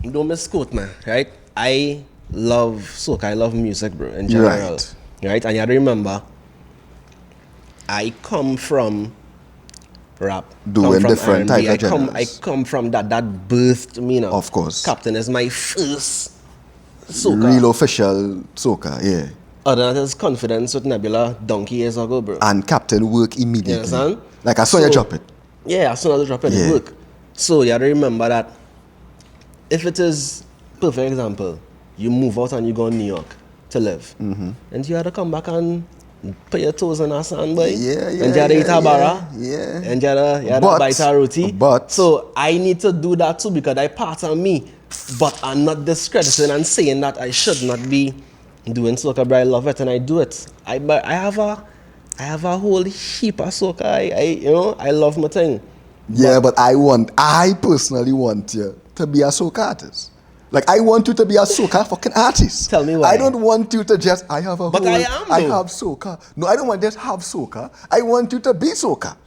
B: don't misquote me, right? I love soca. I love music, bro, in general. Right? And you have to remember, I come from rap.
A: Doing different type of genres.
B: I come from that birthed me, you know.
A: Of course.
B: Captain is my first soca.
A: Real official soca, yeah.
B: Other than his confidence with Nebula donkey years ago, bro.
A: And Captain work immediately.
B: You understand?
A: Like as soon as you drop it.
B: Yeah, as soon as you drop it, it work. So you have to remember that if it is, perfect example, you move out and you go to New York to live. Mm-hmm. And you have to come back and put your toes in a sand, boy.
A: Yeah.
B: And you have to eat a barra.
A: Yeah.
B: And you have to bite a roti.
A: But
B: so I need to do that too because I part of me. But I'm not discrediting and saying that I should not be doing soca, but I love it and I do it. I have a whole heap of soca. I love my thing.
A: Yeah, but I personally want you to be a soca artist. Like, I want you to be a soca fucking artist.
B: Tell me why.
A: I don't want you to just, I have soca. No, I don't want to just have soca. I want you to be soca.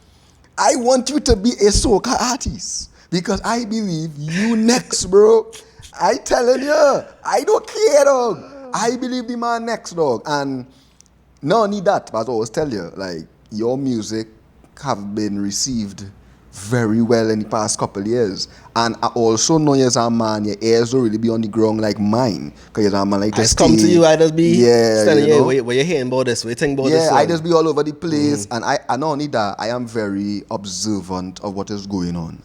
A: I want you to be a soca artist. Because I believe you next, bro. I telling you, I don't care, dog. I believe the man next, dog. And not only that, but I always tell you, like, your music have been received very well in the past couple of years. And I also know you're a man, your ears don't really be on the ground like mine. Because you're a man like
B: I just come to you, I just be standing
A: here,
B: what you hearing about this, what you think about this.
A: Yeah, I just be all over the place. And not only that, I am very observant of what is going on.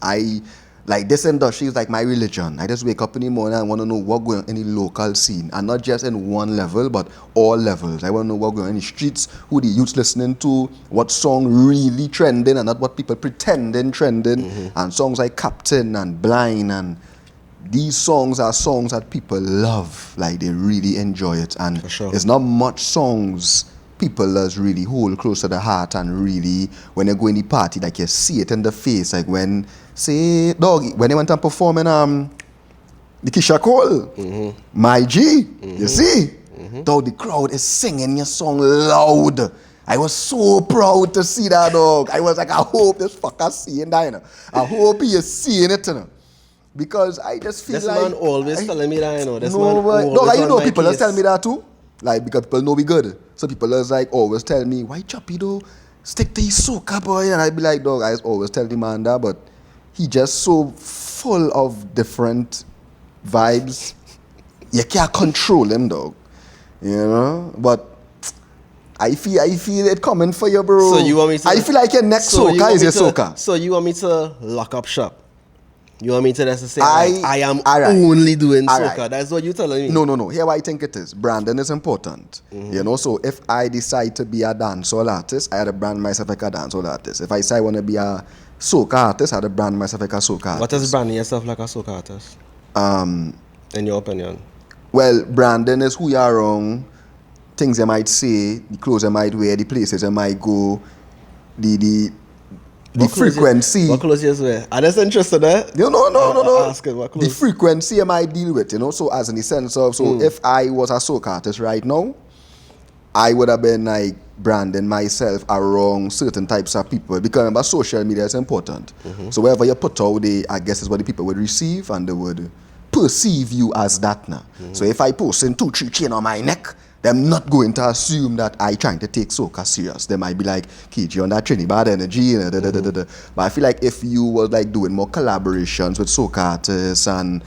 A: Like, this industry is like my religion. I just wake up in the morning and want to know what's going on in the local scene. And not just in one level, but all levels. I want to know what's going on in the streets, who the youth's listening to, what song really trending and not what people pretending trending. Mm-hmm. And songs like Captain and Blind. And these songs are songs that people love. Like, they really enjoy it. And
B: for sure.
A: There's not much songs people does really hold close to the heart and really, when they go in the party, like you see it in the face. Like when, say, dog, when they went and perform in the Keisha Cole, My G, you see? Dog, the crowd is singing your song loud. I was so proud to see that, dog. I was like, I hope this fucker seeing that, you know. I hope he is seeing it, you know. Because I just feel
B: this
A: like...
B: This man always telling me that, you know.
A: People just tell me that too. Like, because people know we good. So people is like always tell me, why Choppi though? Stick to his soca, boy. And I be like, dog, I always tell the man that, but he just so full of different vibes. You can't control him, dog. You know? But I feel it coming for you, bro.
B: So you want me to...
A: I feel like your next soca is your soca.
B: So you want me to lock up shop? You want me to just say, I am only doing soca? Right. That's what you're telling me?
A: No. Here what I think it is. Branding is important. You know, so if I decide to be a dancehall artist, I had to brand myself like a dancehall artist. If I say I want to be a soca artist, I had to brand myself like a soca artist.
B: What is branding yourself like a soca artist? In your opinion?
A: Well, branding is who you are around, things you might say, the clothes you might wear, the places you might go, the frequency.
B: What clothes you wear? I'm just interested, eh?
A: No.
B: Ask it, what clothes?
A: The frequency you might deal with, you know. So as in the sense of, if I was a soca artist right now, I would have been like branding myself around certain types of people, because remember, social media is important. So wherever you put out, I guess is what the people would receive, and they would perceive you as that now. So if I post in 2-3 chain on my neck, them not going to assume that I trying to take soca serious. They might be like, Keith, you on that Trinidad energy, But I feel like if you were like doing more collaborations with soca artists and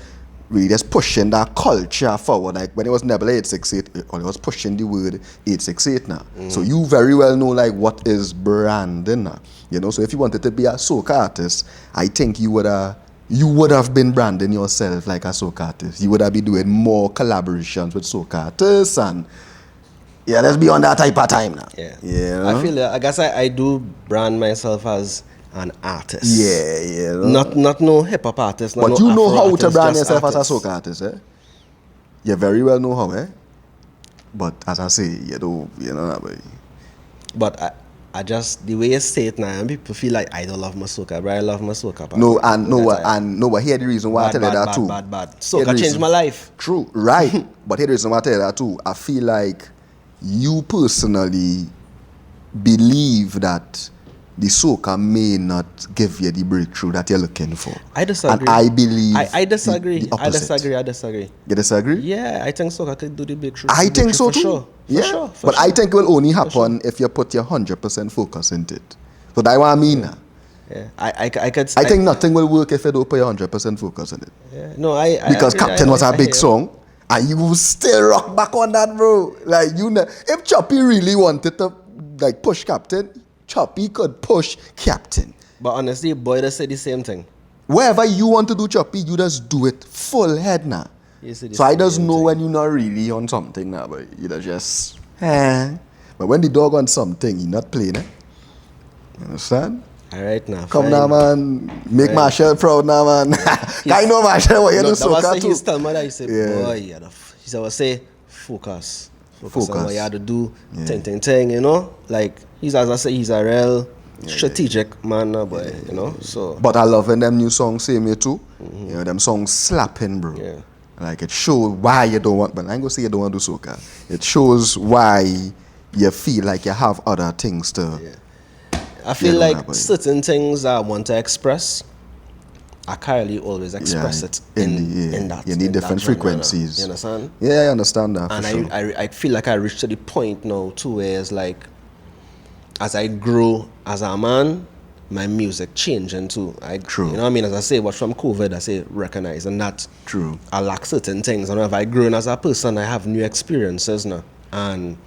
A: really just pushing that culture forward, like when it was Nebula 868, or it was pushing the word 868 now. So you very well know like what is branding now. You know, so if you wanted to be a soca artist, I think you would have been branding yourself like a soca artist. You would have been doing more collaborations with soca artists, and yeah, let's be on that type of time now.
B: Yeah. I feel I guess I do brand myself as an artist.
A: Yeah.
B: Not no hip hop artist.
A: But
B: no
A: you know
B: Afro
A: how
B: artist,
A: to brand
B: just
A: yourself
B: artist.
A: as a soca artist, eh? You very well know how, eh? But as I say, you know that way.
B: But I just, the way you say it now, and people feel like I don't love my soca, but I love my soca.
A: But here the reason why I tell you that too.
B: Bad. Soca changed my life.
A: True, right. But here the reason why I tell you that too. I feel like you personally believe that the soca may not give you the breakthrough that you're looking for.
B: I disagree.
A: And I believe
B: I disagree.
A: the opposite.
B: I disagree.
A: You disagree?
B: Yeah, I think soca could do the breakthrough.
A: I think so
B: for
A: too.
B: Sure.
A: Yeah.
B: For
A: but
B: sure.
A: I think it will only happen if you put your 100% focus into it. So that's what I mean.
B: Yeah. I could.
A: I think nothing will work if you don't put your 100% focus on it.
B: Yeah. No,
A: because
B: agree.
A: Captain was a big song, and you will still rock back on that, bro. Like if Choppi really wanted to like push Captain, Choppi could push Captain.
B: But honestly, boy, they say the same thing.
A: Wherever you want to do Choppi, you just do it full head now. So I just know when you're not really on something now, but you just But when the dog on something, he not playing, eh? You understand?
B: All right now.
A: Come
B: fine.
A: now, man. Make Marshall proud now, man. I know Marshall what you do soca too.
B: He's telling me that he said, boy, he said, say, focus on what you have to do, thing, you know? Like, as I say, he's a real strategic man, boy, you know? So.
A: But I love when them new songs same way too. You know, them songs slapping, bro.
B: Yeah.
A: Like, it shows why you don't want, but I ain't gonna say you don't want to do soca. It shows why you feel like you have other things to.
B: Yeah. I feel like certain things I want to express, I can't always express it in that.
A: You need different frequencies.
B: You understand?
A: Yeah, I understand that.
B: And
A: sure.
B: I feel like I reached to the point now too where it's like, as I grow as a man, my music changing too.
A: True.
B: You know what I mean? As I say, but from COVID, I say recognize and that.
A: True.
B: I lack certain things. And if I grown as a person, I have new experiences now. And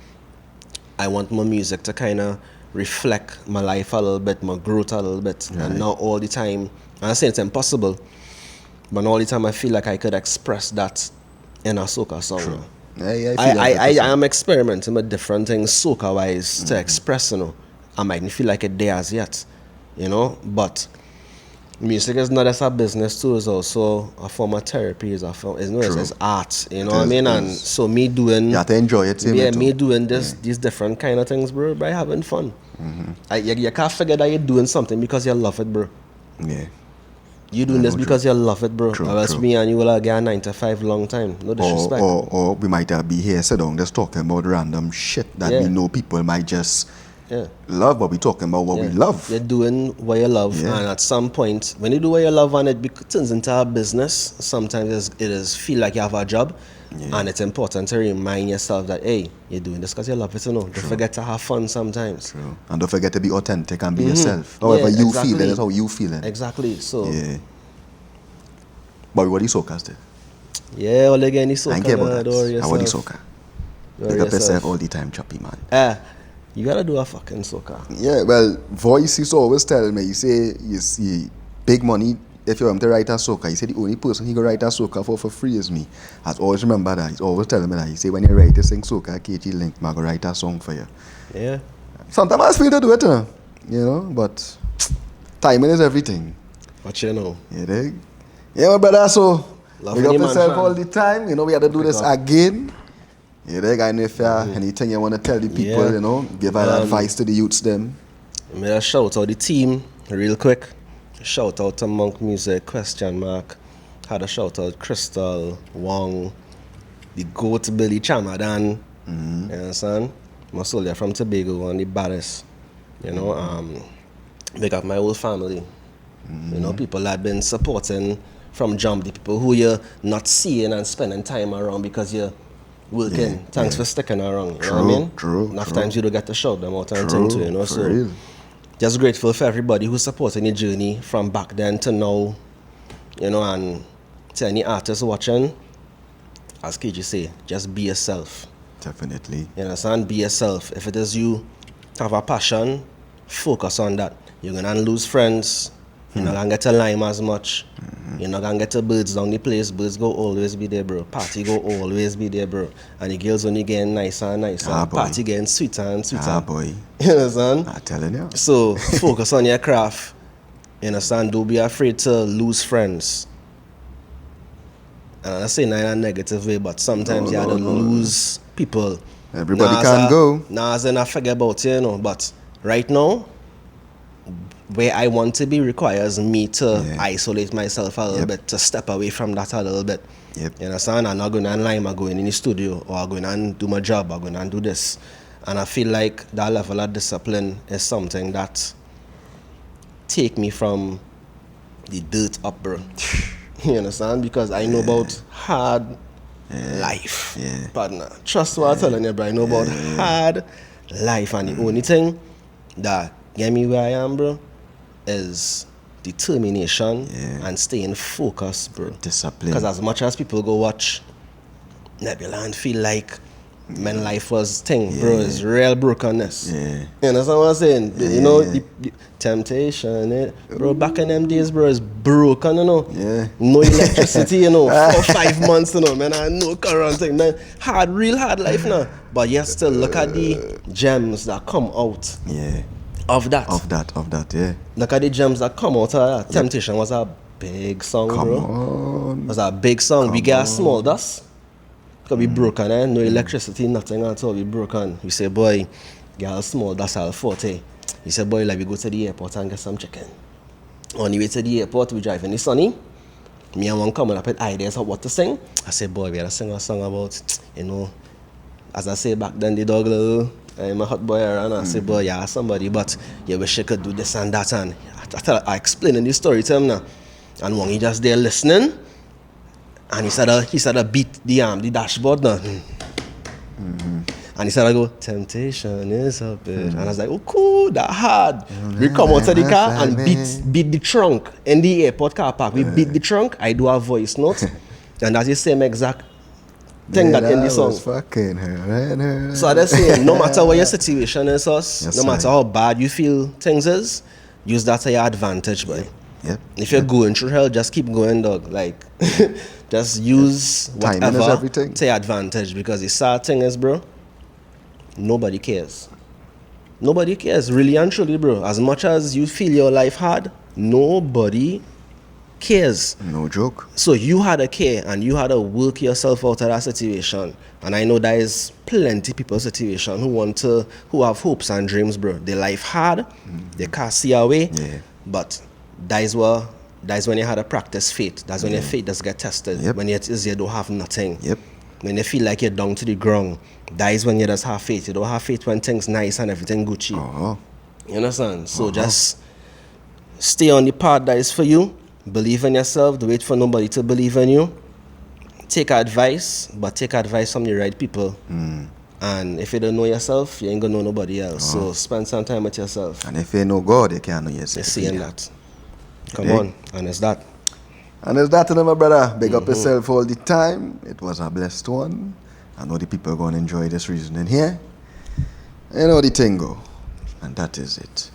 B: I want my music to kind of reflect my life a little bit, my growth a little bit. Right. And not all the time, I'm saying it's impossible, but all the time I feel like I could express that in a soca song.
A: True.
B: I am experimenting with different things soca-wise to express, you know. I mightn't feel like it there as yet, you know, but music is not just a business too, it's also a form of therapy, it's art, you know what I mean? And so me doing...
A: You have to enjoy it.
B: Me doing these different kind of things, bro, by having fun. You can't forget that you're doing something because you love it, bro.
A: Yeah.
B: You doing this because you love it, bro.
A: True.
B: Me and you will get a 9 to 5 long time. No disrespect.
A: Or we might be here sit down just talking about random shit that we know people might just love, but we talking about what we love.
B: You're doing what you love, and at some point, when you do what you love and it turns into a business, sometimes it is feel like you have a job, and it's important to remind yourself that, hey, you're doing this because you love it, you know. Don't forget to have fun sometimes.
A: True. And don't forget to be authentic and be yourself. However you feel it, that's how you feel it.
B: Exactly. So.
A: Yeah. But what do you soca do?
B: Yeah, all again is soca.
A: I care about that. I want the soca. Pick up yourself all the time, Choppi, man.
B: You gotta do a fucking soca.
A: Yeah, well, Voice used to always tell me, you say, you see, big money, if you want to write a soca, he said the only person he can write a soca for free is me. I always remember that. He's always telling me that. He say, when you write a sing soca, KG Link, I'm going to write a song for you.
B: Yeah.
A: Sometimes I feel to do it, you know, but timing is everything.
B: What you know?
A: You dig? Yeah, my brother, so
B: Love
A: big up yourself all the time. You know, we have to do this again. You dig? I know if you have anything you want to tell the people, you know, give advice to the youths them.
B: I'm going to shout out the team real quick. Shout out to Monk Music, ? Had a shout out Crystal, Wong, the GOAT Billy Chamadan. You understand? My soldier from Tobago, one of the baddest. You know, big up my whole family. You know, people that been supporting from jump, the people who you're not seeing and spending time around because you're working. Thanks for sticking around. You know what I mean?
A: True.
B: Enough times you don't get to shout them out and thing too, you know. So
A: real.
B: Just grateful for everybody who's supporting the journey from back then to now. You know, and to any artists watching, as KG say, just be yourself.
A: Definitely.
B: You understand? Be yourself. If it is you have a passion, focus on that. You're gonna lose friends. You're not gonna get to Lime as much. You're not gonna get to Birds down the place. Birds go always be there, bro. Party go always be there, bro. And the girls only getting nicer and nicer. Party getting sweeter and sweeter.
A: Boy.
B: You understand?
A: I'm telling you.
B: So focus on your craft. You understand? Don't be afraid to lose friends. And I'm not saying that in a negative way, but sometimes you have to lose people.
A: Everybody can't go.
B: Nah, as in I forget about you, you know. But right now, where I want to be requires me to isolate myself a little bit, to step away from that a little bit. You understand? I'm not going online, I'm going in the studio, or I'm going and do my job, I'm going and do this. And I feel like that level of discipline is something that take me from the dirt up, bro. You understand? Because I know about hard life, partner. Trust what I'm telling you, bro. I know about hard life, and the only thing that get me where I am, bro, is determination and staying focused, bro.
A: Discipline.
B: Because as much as people go watch Nebula and feel like man life was thing, bro, it's real brokenness. You understand what I'm saying? You know, the temptation, bro, back in them days, bro, is broken, you know. No electricity, you know, 4 or 5 months, you know, man, and no current thing, man. Real hard life now. But yet still look at the gems that come out. Of that, yeah. Look at the gems that come out of that. Temptation was a big song, bro. It was a big song. We get a small dust. Because we broken, no electricity, nothing at all. We broken. We say, boy, get a small dust al 40. We say, boy, like we go to the airport and get some chicken. On the way to the airport, we drive in the sunny. Me and one coming up with ideas of what to sing. I say, boy, we gotta sing a song about, you know, as I say back then, the dog little. I'm a hot boy around and I say, boy, yeah, somebody, but you wish you could do this and that. And I explaining the story to him now. And when he just there listening, and he said I beat the dashboard now. And he said I go, temptation is a bit. And I was like, oh cool, that hard. We come out of the car and beat the trunk in the airport car park. We beat the trunk, I do a voice note. And that's the same exact thing that in the song. So I just say, no matter what your situation is, no matter how bad you feel things is, use that to your advantage, boy. If you're going through hell, just keep going, dog. Like, just use whatever to your advantage. Because the sad thing is, bro, nobody cares. Nobody cares, really and truly, bro. As much as you feel your life hard, nobody cares.
A: No joke.
B: So you had to care and you had to work yourself out of that situation. And I know there is plenty people's situation who have hopes and dreams, bro. Their life hard, they can't see a way. But that is when you had to practice faith. That's when your faith does get tested. When it is you don't have nothing. When you feel like you're down to the ground, that is when you just have faith. You don't have faith when things nice and everything Gucci. You understand? So just stay on the path that is for you. Believe in yourself. Don't wait for nobody to believe in you. Take advice, but take advice from the right people. And if you don't know yourself, you ain't gonna know nobody else. So spend some time with yourself.
A: And if you know God, you can't know yourself.
B: You're seeing that. Come on, and it's that.
A: And it's that, my brother. Big up yourself all the time. It was a blessed one. I know the people are going to enjoy this reasoning here. You know the thing go. And that is it.